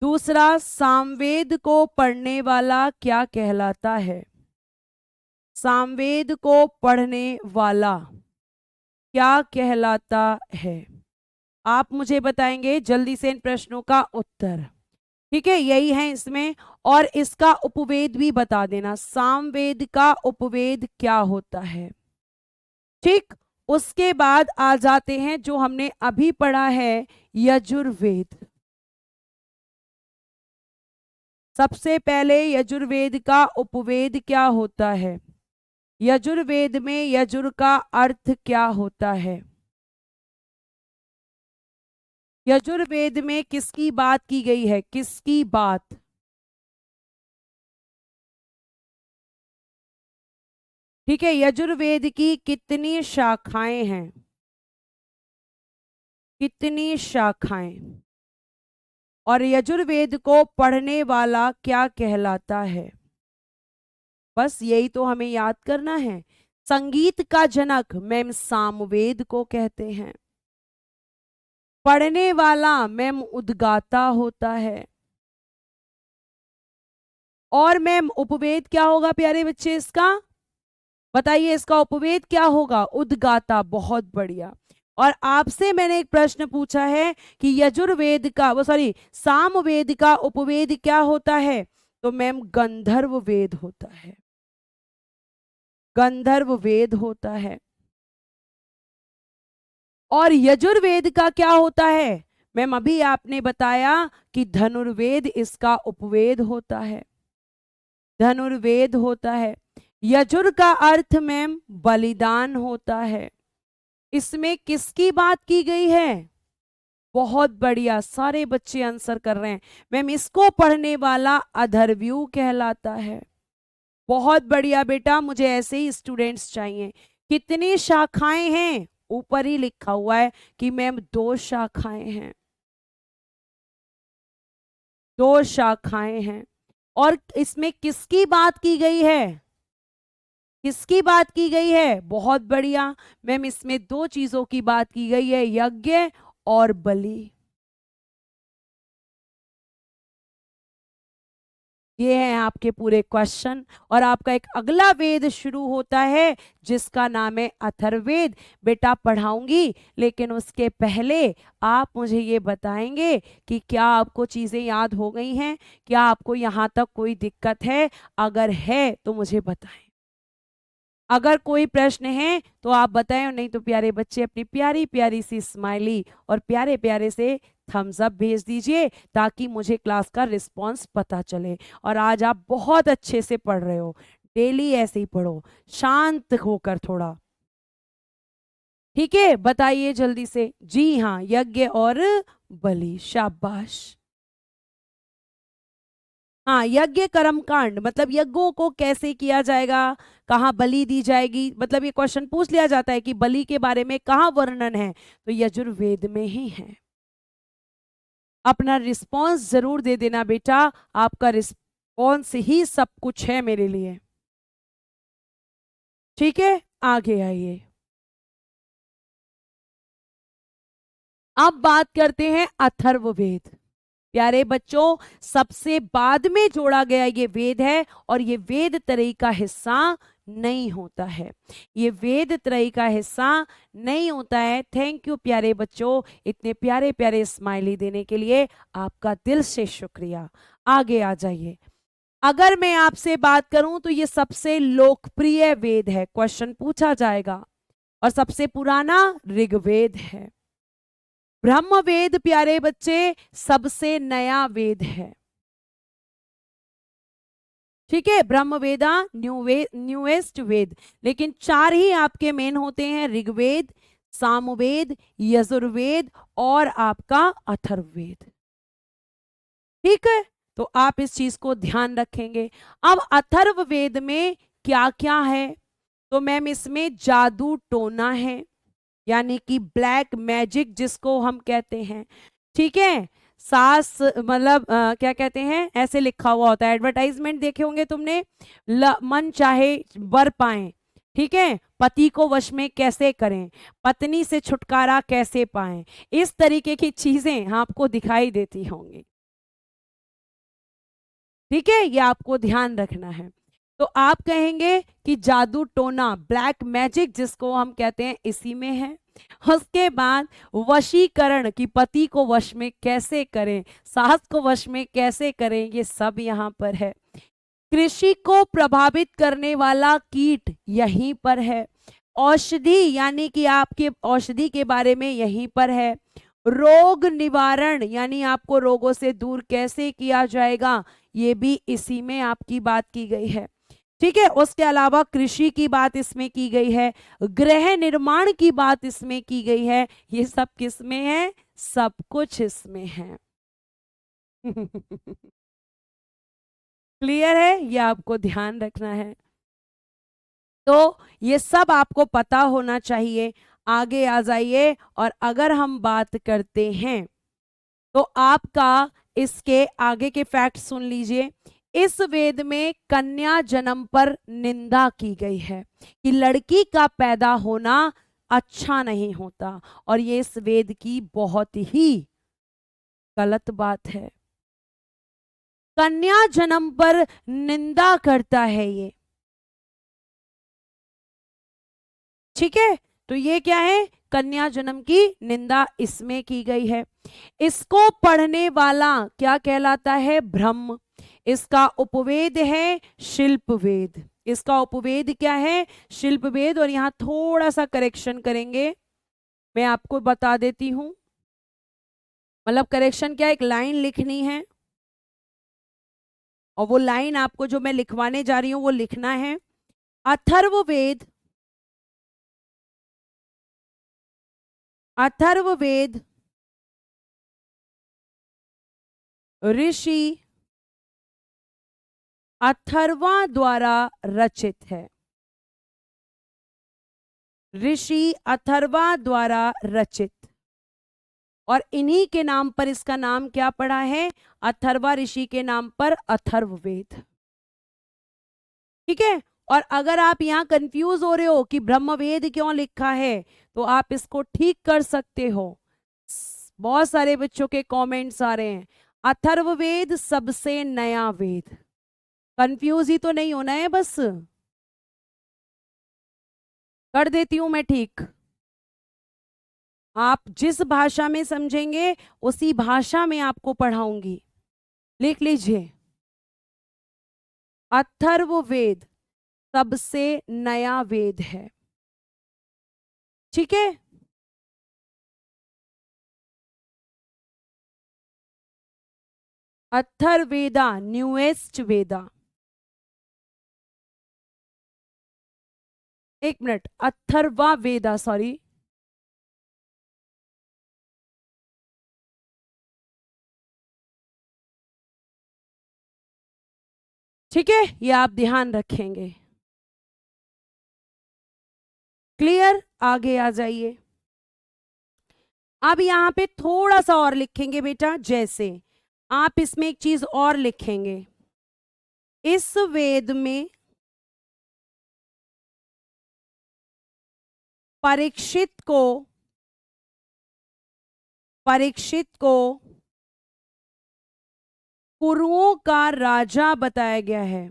दूसरा, सामवेद को पढ़ने वाला क्या कहलाता है, सामवेद को पढ़ने वाला क्या कहलाता है। आप मुझे बताएंगे जल्दी से इन प्रश्नों का उत्तर, ठीक है, यही है इसमें। और इसका उपवेद भी बता देना, सामवेद का उपवेद क्या होता है, ठीक। उसके बाद आ जाते हैं जो हमने अभी पढ़ा है यजुर्वेद। सबसे पहले यजुर्वेद का उपवेद क्या होता है, यजुर्वेद में यजुर का अर्थ क्या होता है, यजुर्वेद में किसकी बात की गई है, किसकी बात। ठीक है, यजुर्वेद की कितनी शाखाएं हैं, कितनी शाखाएं, और यजुर्वेद को पढ़ने वाला क्या कहलाता है। बस यही तो हमें याद करना है। संगीत का जनक मैम सामवेद को कहते हैं, पढ़ने वाला मैम उद्गाता होता है, और मैम उपवेद क्या होगा प्यारे बच्चे इसका, बताइए इसका उपवेद क्या होगा, उद्गाता। बहुत बढ़िया। और आपसे मैंने एक प्रश्न पूछा है कि यजुर्वेद का सामवेद का उपवेद क्या होता है, तो मैम गंधर्व वेद होता है। गंधर्व वेद होता है। और यजुर्वेद का क्या होता है? मैम अभी आपने बताया कि धनुर्वेद इसका उपवेद होता है, धनुर्वेद होता है। यजुर का अर्थ मैम बलिदान होता है। इसमें किसकी बात की गई है? बहुत बढ़िया, सारे बच्चे आंसर कर रहे हैं। मैम इसको पढ़ने वाला अधर्व्यू कहलाता है। बहुत बढ़िया बेटा, मुझे ऐसे ही स्टूडेंट्स चाहिए। कितनी शाखाएं हैं? ऊपर ही लिखा हुआ है कि मैम 2 शाखाएं हैं, 2 शाखाएं हैं। और इसमें किसकी बात की गई है? किसकी बात की गई है? बहुत बढ़िया मैम, इसमें 2 चीजों की बात की गई है, यज्ञ और बलि। ये हैं आपके पूरे क्वेश्चन। और आपका एक अगला वेद शुरू होता है जिसका नाम है अथर्ववेद। बेटा पढ़ाऊंगी, लेकिन उसके पहले आप मुझे ये बताएंगे कि क्या आपको चीजें याद हो गई हैं? क्या आपको यहाँ तक कोई दिक्कत है? अगर है तो मुझे बताएं। अगर कोई प्रश्न है तो आप बताएं, और नहीं तो प्यारे बच्चे अपनी प्यारी प्यारी सी स्माइली और प्यारे प्यारे से थम्स अप भेज दीजिए, ताकि मुझे क्लास का रिस्पांस पता चले। और आज आप बहुत अच्छे से पढ़ रहे हो, डेली ऐसे ही पढ़ो, शांत होकर थोड़ा। ठीक है, बताइए जल्दी से। जी हाँ, यज्ञ और बलि, शाबाश। हाँ, यज्ञ कर्म कांड मतलब यज्ञों को कैसे किया जाएगा, कहाँ बलि दी जाएगी, मतलब ये क्वेश्चन पूछ लिया जाता है कि बलि के बारे में कहाँ वर्णन है, तो यजुर्वेद में ही है। अपना रिस्पॉन्स जरूर दे देना बेटा, आपका रिस्पॉन्स ही सब कुछ है मेरे लिए। ठीक है, आगे आइए। अब बात करते हैं अथर्ववेद। प्यारे बच्चों, सबसे बाद में जोड़ा गया ये वेद है, और ये वेद त्रयी का हिस्सा नहीं होता है। ये वेद त्रयी का हिस्सा नहीं होता है। थैंक यू प्यारे बच्चों, इतने प्यारे प्यारे स्माइली देने के लिए आपका दिल से शुक्रिया। आगे आ जाइए। अगर मैं आपसे बात करूं तो ये सबसे लोकप्रिय वेद है, क्वेश्चन पूछा जाएगा। और सबसे पुराना ऋग्वेद है। ब्रह्मवेद प्यारे बच्चे सबसे नया वेद है। ठीक है, ब्रह्मवेदा न्यूएस्ट वेद। लेकिन 4 ही आपके मेन होते हैं, ऋग्वेद, सामवेद, यजुर्वेद और आपका अथर्ववेद। ठीक है, तो आप इस चीज को ध्यान रखेंगे। अब अथर्ववेद में क्या क्या है? तो मैम इसमें जादू टोना है, यानी कि ब्लैक मैजिक जिसको हम कहते हैं। ठीक है, सास मतलब क्या कहते हैं, ऐसे लिखा हुआ होता है, एडवर्टाइजमेंट देखे होंगे तुमने, मन चाहे वर पाएं। ठीक है, पति को वश में कैसे करें, पत्नी से छुटकारा कैसे पाएं, इस तरीके की चीजें आपको दिखाई देती होंगी। ठीक है, ये आपको ध्यान रखना है। तो आप कहेंगे कि जादू टोना, ब्लैक मैजिक जिसको हम कहते हैं, इसी में है। उसके बाद वशीकरण, की पति को वश में कैसे करें, सास को वश में कैसे करें, ये सब यहाँ पर है। कृषि को प्रभावित करने वाला कीट यहीं पर है। औषधि, यानी कि आपके औषधि के बारे में यहीं पर है। रोग निवारण, यानी आपको रोगों से दूर कैसे किया जाएगा, ये भी इसी में आपकी बात की गई है। ठीक है, उसके अलावा कृषि की बात इसमें की गई है, गृह निर्माण की बात इसमें की गई है। ये सब किस में है? सब कुछ इसमें है। क्लियर है? ये आपको ध्यान रखना है। तो ये सब आपको पता होना चाहिए। आगे आ जाइए। और अगर हम बात करते हैं तो आपका इसके आगे के फैक्ट सुन लीजिए। इस वेद में कन्या जन्म पर निंदा की गई है, कि लड़की का पैदा होना अच्छा नहीं होता, और ये इस वेद की बहुत ही गलत बात है। कन्या जन्म पर निंदा करता है ये। ठीक है, तो ये क्या है? कन्या जन्म की निंदा इसमें की गई है। इसको पढ़ने वाला क्या कहलाता है? ब्रह्म। इसका उपवेद है शिल्प वेद। इसका उपवेद क्या है? शिल्प वेद। और यहाँ थोड़ा सा करेक्शन करेंगे, मैं आपको बता देती हूँ। मतलब करेक्शन क्या, एक लाइन लिखनी है और वो लाइन आपको जो मैं लिखवाने जा रही हूँ वो लिखना है। अथर्ववेद, अथर्ववेद ऋषि अथर्वा द्वारा रचित है। ऋषि अथर्वा द्वारा रचित, और इन्हीं के नाम पर इसका नाम क्या पड़ा है? अथर्वा ऋषि के नाम पर अथर्ववेद। ठीक है। और अगर आप यहाँ कंफ्यूज हो रहे हो कि ब्रह्मवेद क्यों लिखा है, तो आप इसको ठीक कर सकते हो। बहुत सारे बच्चों के कमेंट्स आ रहे हैं, अथर्ववेद सबसे नया वेद। कंफ्यूज ही तो नहीं होना है, बस कर देती हूं मैं ठीक। आप जिस भाषा में समझेंगे उसी भाषा में आपको पढ़ाऊंगी। लिख लीजिए, अथर्ववेद सबसे नया वेद है। ठीक है। अथर्ववेदा न्यूएस्ट वेदा। एक मिनट, अथर्वा वेदा, सॉरी। ठीक है, ये आप ध्यान रखेंगे। क्लियर? आगे आ जाइए। अब यहां पे थोड़ा सा और लिखेंगे बेटा, जैसे आप इसमें एक चीज और लिखेंगे, इस वेद में परीक्षित को कुरुओं का राजा बताया गया है।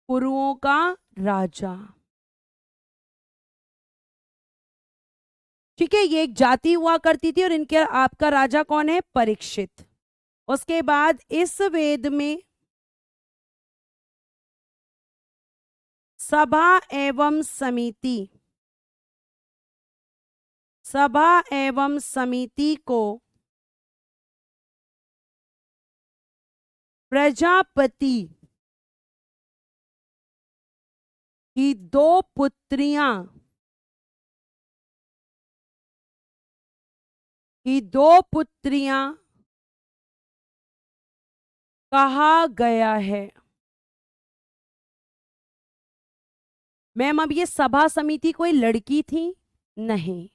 कुरुओं का राजा। ठीक है, ये एक जाति हुआ करती थी और इनके आपका राजा कौन है? परीक्षित। उसके बाद इस वेद में सभा एवं समिति, सभा एवं समिति को प्रजापति की दो पुत्रियां कहा गया है। मैम, अब ये सभा समिति कोई लड़की थी? नहीं,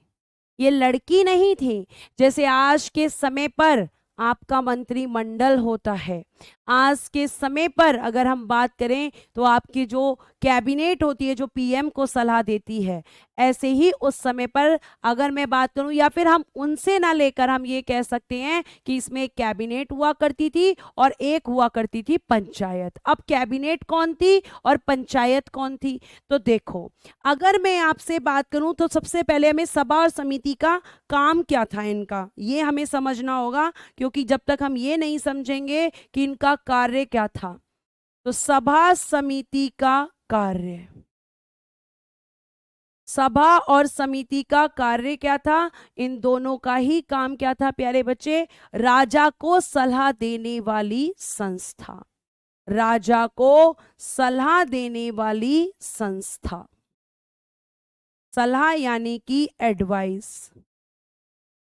ये लड़की नहीं थी। जैसे आज के समय पर आपका मंत्रिमंडल होता है, आज के समय पर अगर हम बात करें तो आपकी जो कैबिनेट होती है, जो पीएम को सलाह देती है, ऐसे ही उस समय पर अगर मैं बात करूं, या फिर हम उनसे ना लेकर हम ये कह सकते हैं कि इसमें एक कैबिनेट हुआ करती थी और एक हुआ करती थी पंचायत। अब कैबिनेट कौन थी और पंचायत कौन थी? तो देखो, अगर मैं आपसे बात करूं तो सबसे पहले हमें सभा और समिति का काम क्या था, इनका ये हमें समझना होगा, क्योंकि जब तक हम ये नहीं समझेंगे कि इनका कार्य क्या था। तो सभा समिति का कार्य, सभा और समिति का कार्य क्या था? इन दोनों का ही काम क्या था प्यारे बच्चे? राजा को सलाह देने वाली संस्था। राजा को सलाह देने वाली संस्था। सलाह यानी कि एडवाइस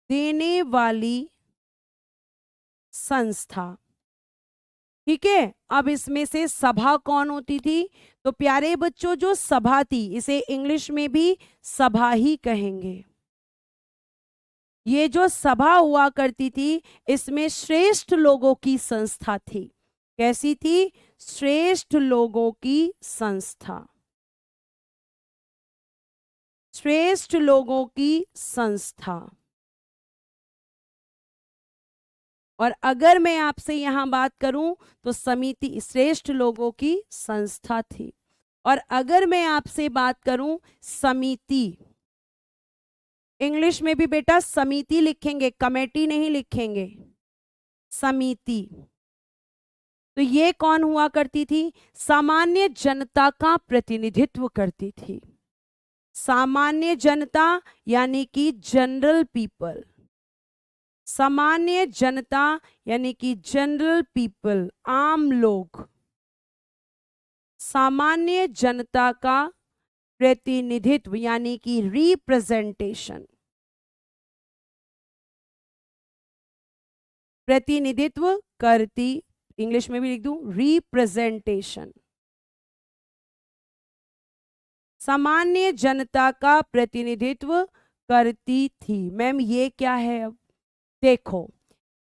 देने वाली संस्था। ठीक है। अब इसमें से सभा कौन होती थी? तो प्यारे बच्चों, जो सभा थी, इसे इंग्लिश में भी सभा ही कहेंगे। ये जो सभा हुआ करती थी, इसमें श्रेष्ठ लोगों की संस्था थी। कैसी थी? श्रेष्ठ लोगों की संस्था। श्रेष्ठ लोगों की संस्था। और अगर मैं आपसे यहां बात करूं तो समिति श्रेष्ठ लोगों की संस्था थी। और अगर मैं आपसे बात करूं समिति, इंग्लिश में भी बेटा समिति लिखेंगे, कमेटी नहीं लिखेंगे, समिति। तो ये कौन हुआ करती थी? सामान्य जनता का प्रतिनिधित्व करती थी। सामान्य जनता यानी कि जनरल पीपल, सामान्य जनता यानी कि जनरल पीपल, आम लोग, सामान्य जनता का प्रतिनिधित्व यानी कि रिप्रेजेंटेशन, प्रतिनिधित्व करती, इंग्लिश में भी लिख दूं रिप्रेजेंटेशन, सामान्य जनता का प्रतिनिधित्व करती थी। मैम ये क्या है? अब देखो,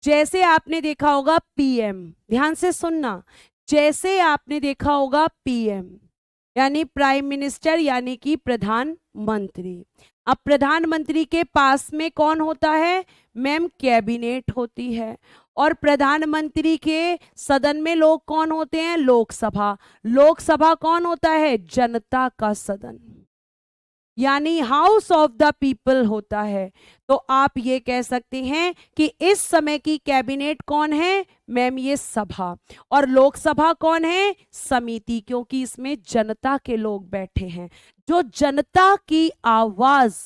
जैसे आपने देखा होगा पीएम, ध्यान से सुनना, जैसे आपने देखा होगा पीएम यानी प्राइम मिनिस्टर यानी कि प्रधानमंत्री। अब प्रधानमंत्री के पास में कौन होता है? मैम कैबिनेट होती है। और प्रधानमंत्री के सदन में लोग कौन होते हैं? लोकसभा। लोकसभा कौन होता है? जनता का सदन यानी हाउस ऑफ द पीपल होता है। तो आप ये कह सकते हैं कि इस समय की कैबिनेट कौन है? मैम ये सभा। और लोकसभा कौन है? समिति, क्योंकि इसमें जनता के लोग बैठे हैं। जो जनता की आवाज,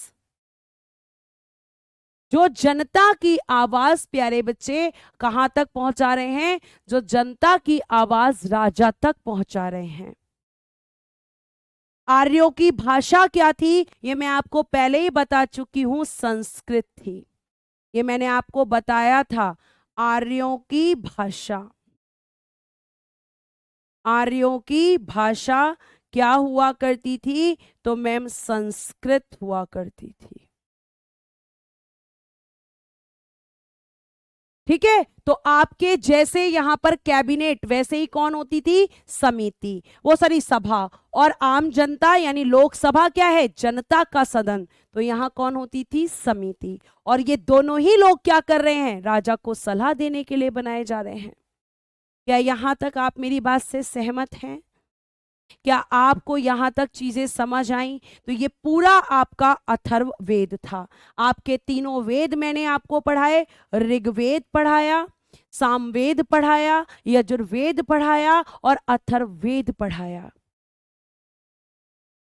जो जनता की आवाज प्यारे बच्चे कहां तक पहुंचा रहे हैं? जो जनता की आवाज राजा तक पहुंचा रहे हैं। आर्यों की भाषा क्या थी? ये मैं आपको पहले ही बता चुकी हूं, संस्कृत थी। ये मैंने आपको बताया था। आर्यों की भाषा, आर्यों की भाषा क्या हुआ करती थी? तो मैम संस्कृत हुआ करती थी। ठीक है, तो आपके जैसे यहां पर कैबिनेट, वैसे ही कौन होती थी? समिति, वो सारी सभा। और आम जनता यानी लोकसभा क्या है? जनता का सदन। तो यहां कौन होती थी? समिति। और ये दोनों ही लोग क्या कर रहे हैं? राजा को सलाह देने के लिए बनाए जा रहे हैं। क्या यहां तक आप मेरी बात से सहमत हैं? क्या आपको यहां तक चीजें समझ आई? तो ये पूरा आपका अथर्व वेद था। आपके तीनों वेद मैंने आपको पढ़ाए, ऋग्वेद पढ़ाया, सामवेद पढ़ाया, यजुर्वेद पढ़ाया और अथर्ववेद पढ़ाया।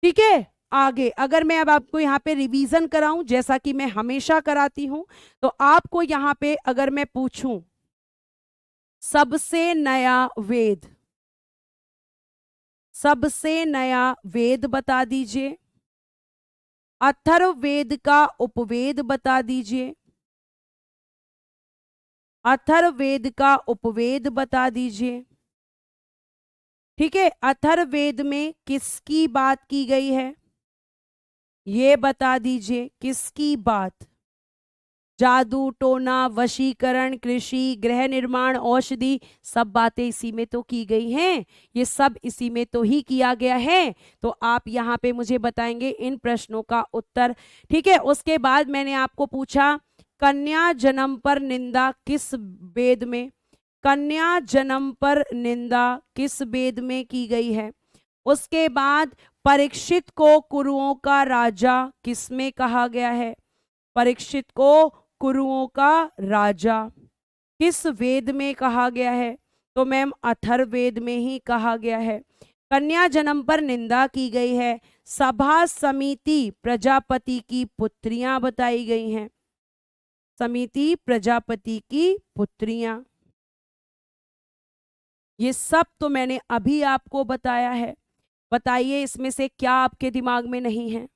ठीक है, आगे अगर मैं अब आपको यहाँ पे रिवीजन कराऊं जैसा कि मैं हमेशा कराती हूं, तो आपको यहाँ पे अगर मैं पूछूं सबसे नया वेद, सबसे नया वेद बता दीजिए। अथर्ववेद का उपवेद बता दीजिए। अथर्ववेद का उपवेद बता दीजिए। ठीक है, अथर्ववेद में किसकी बात की गई है ये बता दीजिए। किसकी बात? जादू टोना, वशीकरण, कृषि, गृह निर्माण, औषधि, सब बातें इसी में तो की गई हैं। ये सब इसी में तो ही किया गया है। तो आप यहाँ पे मुझे बताएंगे इन प्रश्नों का उत्तर। ठीक है, उसके बाद मैंने आपको पूछा कन्या जन्म पर निंदा किस वेद में? कन्या जन्म पर निंदा किस वेद में की गई है? उसके बाद परीक्षित को कुरुओं का राजा किसमें कहा गया है? परीक्षित को कुरुओं का राजा किस वेद में कहा गया है? तो मैम अथर्ववेद में ही कहा गया है। कन्या जन्म पर निंदा की गई है। सभा समिति प्रजापति की पुत्रियां बताई गई हैं। समिति प्रजापति की पुत्रियां, ये सब तो मैंने अभी आपको बताया है। बताइए इसमें से क्या आपके दिमाग में नहीं है?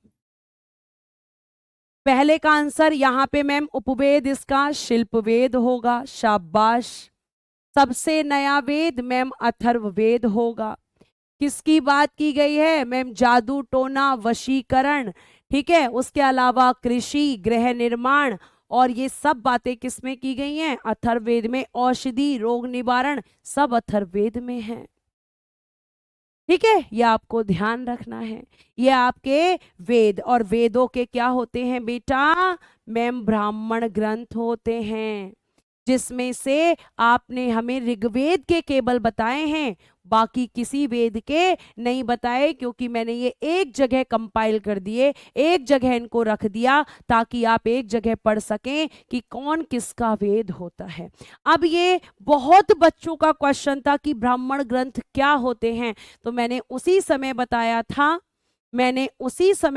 पहले का आंसर यहां पे मैम उपवेद, इसका शिल्पवेद होगा। शाबाश। सबसे नया वेद मैम अथर्ववेद होगा। किसकी बात की गई है? मैम जादू टोना, वशीकरण, ठीक है, उसके अलावा कृषि, गृह निर्माण, और ये सब बातें किसमें की गई हैं? अथर्ववेद में। औषधि, रोग निवारण, सब अथर्ववेद में है। ठीक है, ये आपको ध्यान रखना है। ये आपके वेद, और वेदों के क्या होते हैं बेटा? मैम ब्राह्मण ग्रंथ होते हैं, जिसमें से आपने हमें ऋग्वेद के केवल बताए हैं, बाकी किसी वेद के नहीं बताए, क्योंकि मैंने ये एक जगह कंपाइल कर दिए, एक जगह इनको रख दिया ताकि आप एक जगह पढ़ सकें कि कौन किसका वेद होता है। अब ये बहुत बच्चों का क्वेश्चन था कि ब्राह्मण ग्रंथ क्या होते हैं, तो मैंने उसी समय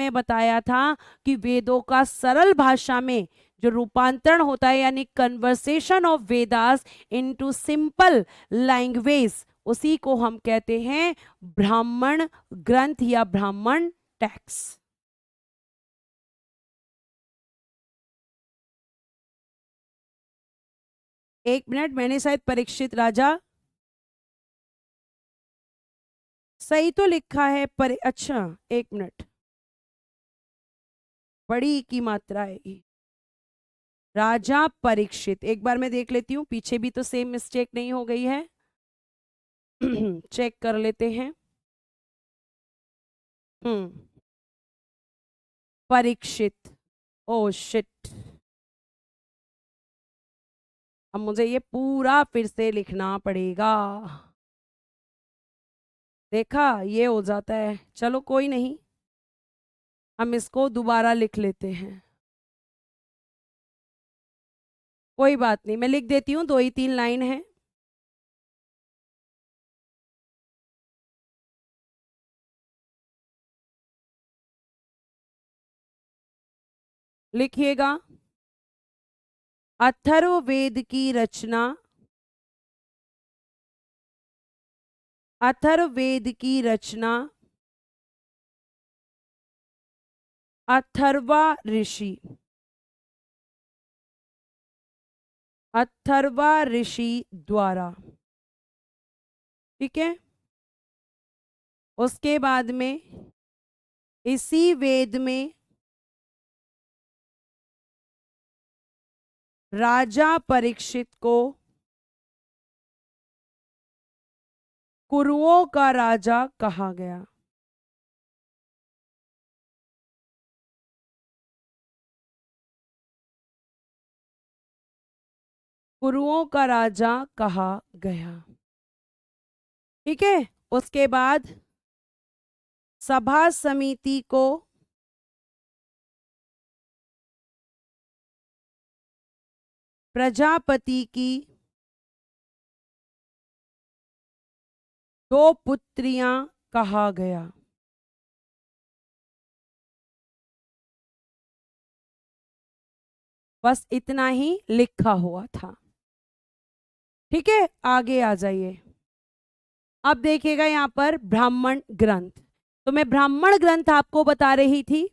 बताया था कि वेदों का सरल भाषा में जो रूपांतरण होता है, यानी conversation of Vedas into simple language, उसी को हम कहते हैं ब्राह्मण ग्रंथ या ब्राह्मण टेक्स्ट। एक मिनट, मैंने शायद परीक्षित राजा सही तो लिखा है पर अच्छा एक मिनट, बड़ी की मात्रा है ये। राजा परीक्षित, एक बार मैं देख लेती हूँ पीछे भी तो सेम मिस्टेक नहीं हो गई है। चेक कर लेते हैं। परीक्षित, ओ शिट, अब मुझे ये पूरा फिर से लिखना पड़ेगा। देखा, ये हो जाता है, चलो कोई नहीं, हम इसको दोबारा लिख लेते हैं, कोई बात नहीं, मैं लिख देती हूँ, 2 ही 3 लाइन है। लिखिएगा, अथर्ववेद की रचना, अथर्ववेद की रचना अथर्वा ऋषि, अथर्वा ऋषि द्वारा, ठीक है। उसके बाद में इसी वेद में राजा परीक्षित को कुरुओं का राजा कहा गया। कुरुओं का राजा कहा गया, ठीक है। उसके बाद सभा समिति को प्रजापति की 2 पुत्रियां कहा गया। बस इतना ही लिखा हुआ था, ठीक है। आगे आ जाइए। अब देखिएगा यहाँ पर ब्राह्मण ग्रंथ, तो मैं ब्राह्मण ग्रंथ आपको बता रही थी,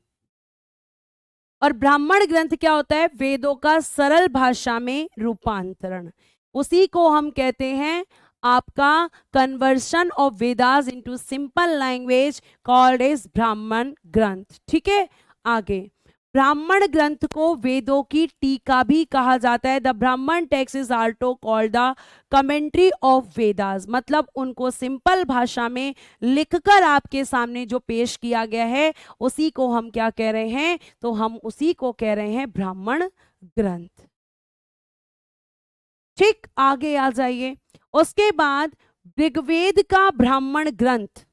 और ब्राह्मण ग्रंथ क्या होता है, वेदों का सरल भाषा में रूपांतरण, उसी को हम कहते हैं आपका conversion of Vedas into simple language called as Brahmana Granth, ठीक है। आगे, ब्राह्मण ग्रंथ को वेदों की टीका भी कहा जाता है। द ब्राह्मण text is also called the commentary of Vedas, मतलब उनको सिंपल भाषा में लिखकर आपके सामने जो पेश किया गया है उसी को हम क्या कह रहे हैं, तो हम उसी को कह रहे हैं ब्राह्मण ग्रंथ, ठीक। आगे आ जाइए। उसके बाद ऋग्वेद का ब्राह्मण ग्रंथ,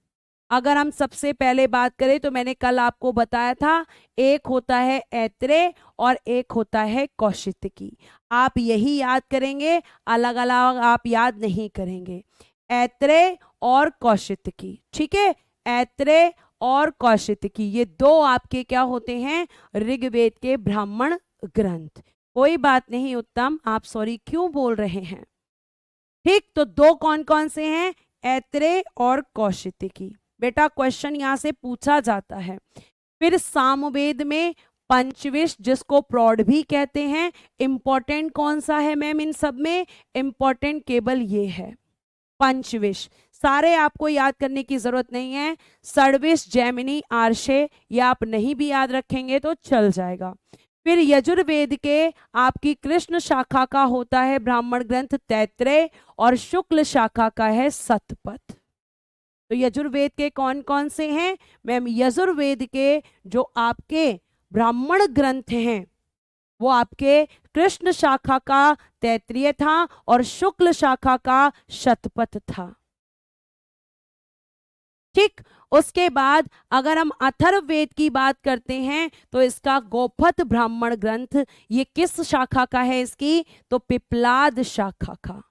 अगर हम सबसे पहले बात करें तो मैंने कल आपको बताया था, एक होता है ऐत्रेय और एक होता है कौशितकी। आप यही याद करेंगे, अलग अलग आप याद नहीं करेंगे, ऐत्रेय और कौशितकी, ठीक है। ऐत्रेय और कौशितकी, ये 2 आपके क्या होते हैं, ऋग्वेद के ब्राह्मण ग्रंथ। कोई बात नहीं उत्तम, आप सॉरी क्यों बोल रहे हैं, ठीक। तो 2 कौन कौन से हैं, ऐत्रेय और कौशितकी, बेटा क्वेश्चन यहां से पूछा जाता है। फिर सामवेद में पंचविश, जिसको प्रौढ़ भी कहते हैं, इंपॉर्टेंट कौन सा है मैम इन सब में, इंपॉर्टेंट केवल ये है पंचविश, सारे आपको याद करने की जरूरत नहीं है। षड्विश, जैमिनी, आर्षे, ये आप नहीं भी याद रखेंगे तो चल जाएगा। फिर यजुर्वेद के आपकी कृष्ण शाखा का होता है ब्राह्मण ग्रंथ तैत्रेय, और शुक्ल शाखा का है शतपथ। तो यजुर्वेद के कौन कौन से हैं मैम, यजुर्वेद के जो आपके ब्राह्मण ग्रंथ हैं वो आपके कृष्ण शाखा का तैत्रीय था और शुक्ल शाखा का शतपथ था, ठीक। उसके बाद अगर हम अथर्ववेद की बात करते हैं तो इसका गोपथ ब्राह्मण ग्रंथ, ये किस शाखा का है इसकी, तो पिप्लाद शाखा का।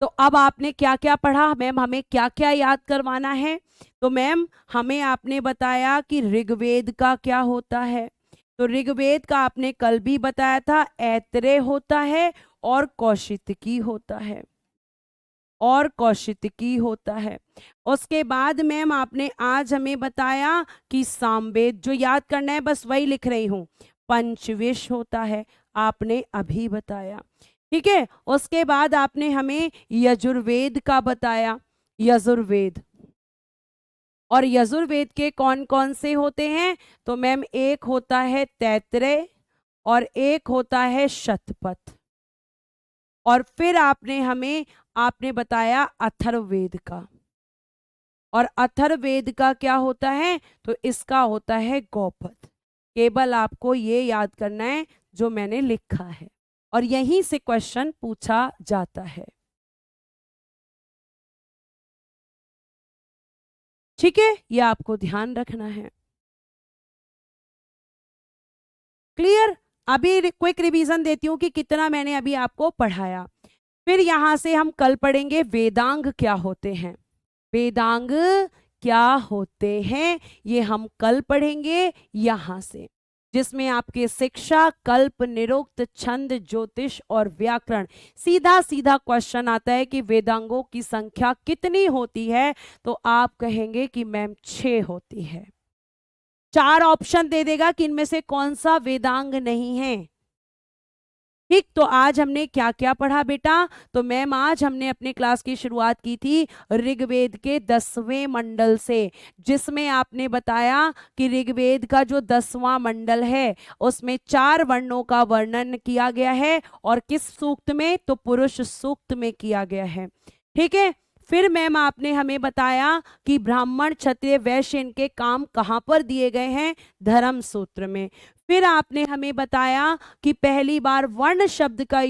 तो अब आपने क्या क्या पढ़ा मैम, हमें क्या क्या याद करवाना है, तो मैम हमें आपने बताया कि ऋग्वेद का क्या होता है, तो ऋग्वेद का आपने कल भी बताया था, ऐतरेय होता है और कौशितकी होता है, और कौशितकी होता है। उसके बाद मैम आपने आज हमें बताया कि सामवेद, जो याद करना है बस वही लिख रही हूं, पंचविश होता है, आपने अभी बताया। ठीक है। उसके बाद आपने हमें यजुर्वेद का बताया, यजुर्वेद, और यजुर्वेद के कौन कौन से होते हैं, तो मैम एक होता है तैत्रेय और एक होता है शतपथ, और फिर आपने बताया अथर्ववेद का, और अथर्ववेद का क्या होता है, तो इसका होता है गौपथ। केवल आपको ये याद करना है जो मैंने लिखा है, और यहीं से क्वेश्चन पूछा जाता है। ठीक है, ये आपको ध्यान रखना है। क्लियर। अभी क्विक रिवीजन देती हूं कि कितना मैंने अभी आपको पढ़ाया। फिर यहां से हम कल पढ़ेंगे वेदांग क्या होते हैं, वेदांग क्या होते हैं ये हम कल पढ़ेंगे यहां से, जिसमें आपके शिक्षा, कल्प, निरुक्त, छंद, ज्योतिष और व्याकरण, सीधा सीधा क्वेश्चन आता है कि वेदांगों की संख्या कितनी होती है, तो आप कहेंगे कि मैम 6 होती है। 4 ऑप्शन दे देगा कि इनमें से कौन सा वेदांग नहीं है। ठीक। तो आज हमने क्या क्या पढ़ा बेटा, तो मैम आज हमने अपने क्लास की शुरुआत की थी ऋग्वेद के 10वें मंडल से, जिसमें आपने बताया कि ऋग्वेद का जो 10वां मंडल है उसमें 4 वर्णों का वर्णन किया गया है, और किस सूक्त में, तो पुरुष सूक्त में किया गया है। ठीक है। फिर मैम आपने हमें बताया कि ब्राह्मण, क्षत्रिय, वैश्य इनके काम कहाँ पर दिए गए हैं, धर्म सूत्र में। फिर आपने हमें बताया कि पहली बार वर्ण शब्द का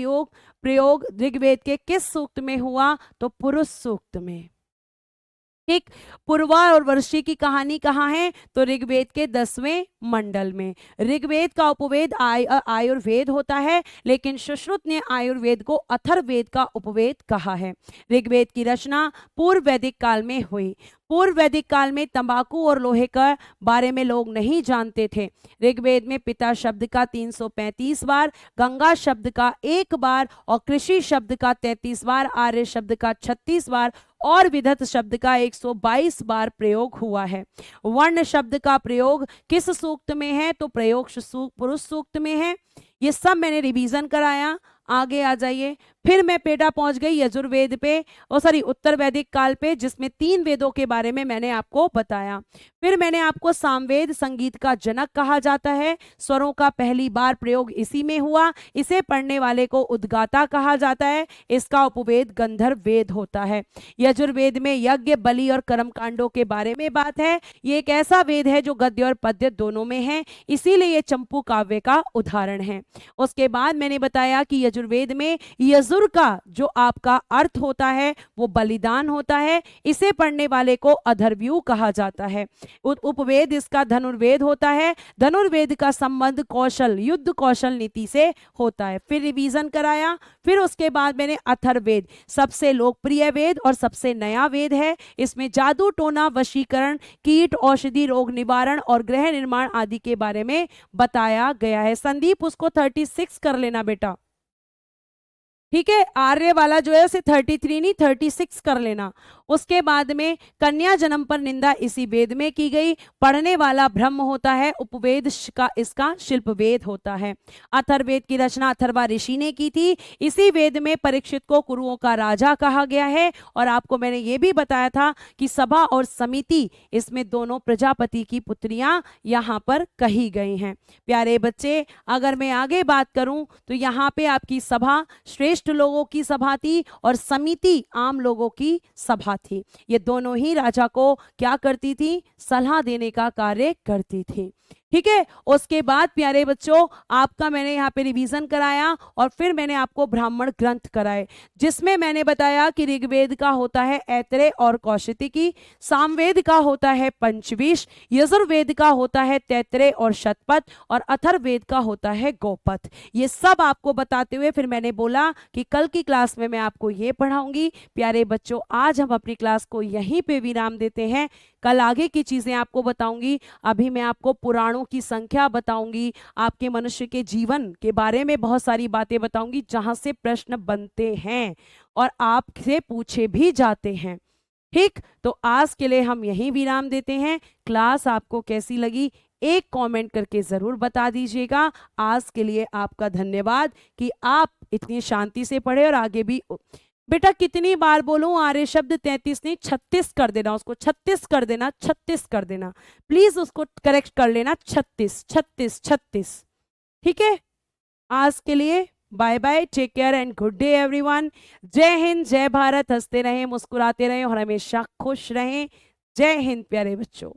प्रयोग ऋग्वेद के किस सूक्त में हुआ, तो पुरुष सूक्त में। ठीक। पूर्वा और वर्षी की कहानी कहाँ है, तो ऋग्वेद के 10वें मंडल में। ऋग्वेद का उपवेद आयुर्वेद होता है, लेकिन सुश्रुत ने आयुर्वेद को अथर्ववेद का उपवेद कहा है। ऋग्वेद की रचना पूर्व वैदिक काल में हुई। पूर्व वैदिक काल में तंबाकू और लोहे का बारे में लोग नहीं जानते थे। ऋग्वेद में पिता शब्द का 335 बार, गंगा शब्द का 1 बार, और कृषि शब्द का 33 बार, आर्य शब्द का 36 बार, और विधत शब्द का 122 बार प्रयोग हुआ है। वर्ण शब्द का प्रयोग किस सूक्त में है, तो प्रयोग पुरुष सूक्त में है। ये सब मैंने रिवीजन कराया। आगे आ जाइए। फिर मैं बेटा पहुंच गई यजुर्वेद पे, उत्तर वैदिक काल पे, जिसमें 3 वेदों के बारे में मैंने आपको बताया। फिर मैंने आपको सामवेद, संगीत का जनक कहा जाता है, स्वरों का पहली बार प्रयोग इसी में हुआ, इसे पढ़ने वाले को उद्गाता कहा जाता है, इसका उपवेद गंधर्व वेद होता है। यजुर्वेद में यज्ञ, बलि और कर्मकांडों के बारे में बात है। ये एक ऐसा वेद है जो गद्य और पद्य दोनों में है, इसीलिए ये चंपू काव्य का उदाहरण है। उसके बाद मैंने बताया कि यजुर्वेद में यजुर का जो आपका अर्थ होता है वो बलिदान होता है, इसे पढ़ने वाले को अधर्व्यू कहा जाता है। उपवेद इसका धनुर्वेद होता है। धनुर्वेद का संबंध कौशल, युद्ध कौशल नीति से होता है। फिर रिवीजन कराया। फिर उसके बाद मैंने अथर्ववेद, सबसे लोकप्रिय वेद और सबसे नया वेद है। इसमें जादू टोना, वशीकरण, कीट, औषधि, रोग निवारण और गृह निर्माण आदि के बारे में बताया गया है। संदीप उसको 36 कर लेना बेटा। ठीक है। आर्य वाला जो है उसे 33 नहीं 36 कर लेना। उसके बाद में कन्या जन्म पर निंदा इसी वेद में की गई। पढ़ने वाला ब्रह्म होता है। उपवेद का इसका शिल्प वेद होता है। अथर्ववेद की रचना अथर्वा ऋषि ने की थी। इसी वेद में परीक्षित को कुरुओं का राजा कहा गया है। और आपको मैंने ये भी बताया था कि सभा और समिति, इसमें दोनों प्रजापति की पुत्रियां यहाँ पर कही गई हैं। प्यारे बच्चे, अगर मैं आगे बात करूं तो यहाँ पे आपकी सभा श्रेष्ठ लोगों की सभा थी और समिति आम लोगों की सभा थी। ये दोनों ही राजा को क्या करती थी, सलाह देने का कार्य करती थी। ठीक है। उसके बाद प्यारे बच्चों आपका मैंने यहाँ पे रिवीजन कराया और फिर मैंने आपको ब्राह्मण ग्रंथ कराए, जिसमें मैंने बताया कि ऋग्वेद का होता है ऐतरेय और कौशिकी, सामवेद का होता है पंचविश, यजुर्वेद का होता है तैतरेय और शतपथ, और अथर्ववेद का होता है गौपथ। ये सब आपको बताते हुए फिर मैंने बोला कि कल की क्लास में मैं आपको ये पढ़ाऊंगी। प्यारे बच्चों आज हम अपनी क्लास को यहीं पे विराम देते हैं, कल आगे की चीजें आपको बताऊंगी। अभी मैं आपको पुराणों की संख्या बताऊंगी, आपके मनुष्य के जीवन के बारे में बहुत सारी बातें बताऊंगी जहां से प्रश्न बनते हैं और आपसे पूछे भी जाते हैं। ठीक, तो आज के लिए हम यहीं विराम देते हैं। क्लास आपको कैसी लगी एक कमेंट करके जरूर बता दीजिएगा। आज के लिए आपका धन्यवाद कि आप इतनी शांति से पढ़े और आगे भी। बेटा कितनी बार बोलूं, आर्य शब्द 33 नहीं 36 कर देना, उसको 36 कर देना, 36 कर देना प्लीज, उसको करेक्ट कर लेना, 36 36 36। ठीक है, आज के लिए bye bye, take care and good day everyone. जय हिंद, जय भारत, हंसते रहें, मुस्कुराते रहें और हमेशा खुश रहें। जय हिंद प्यारे बच्चों।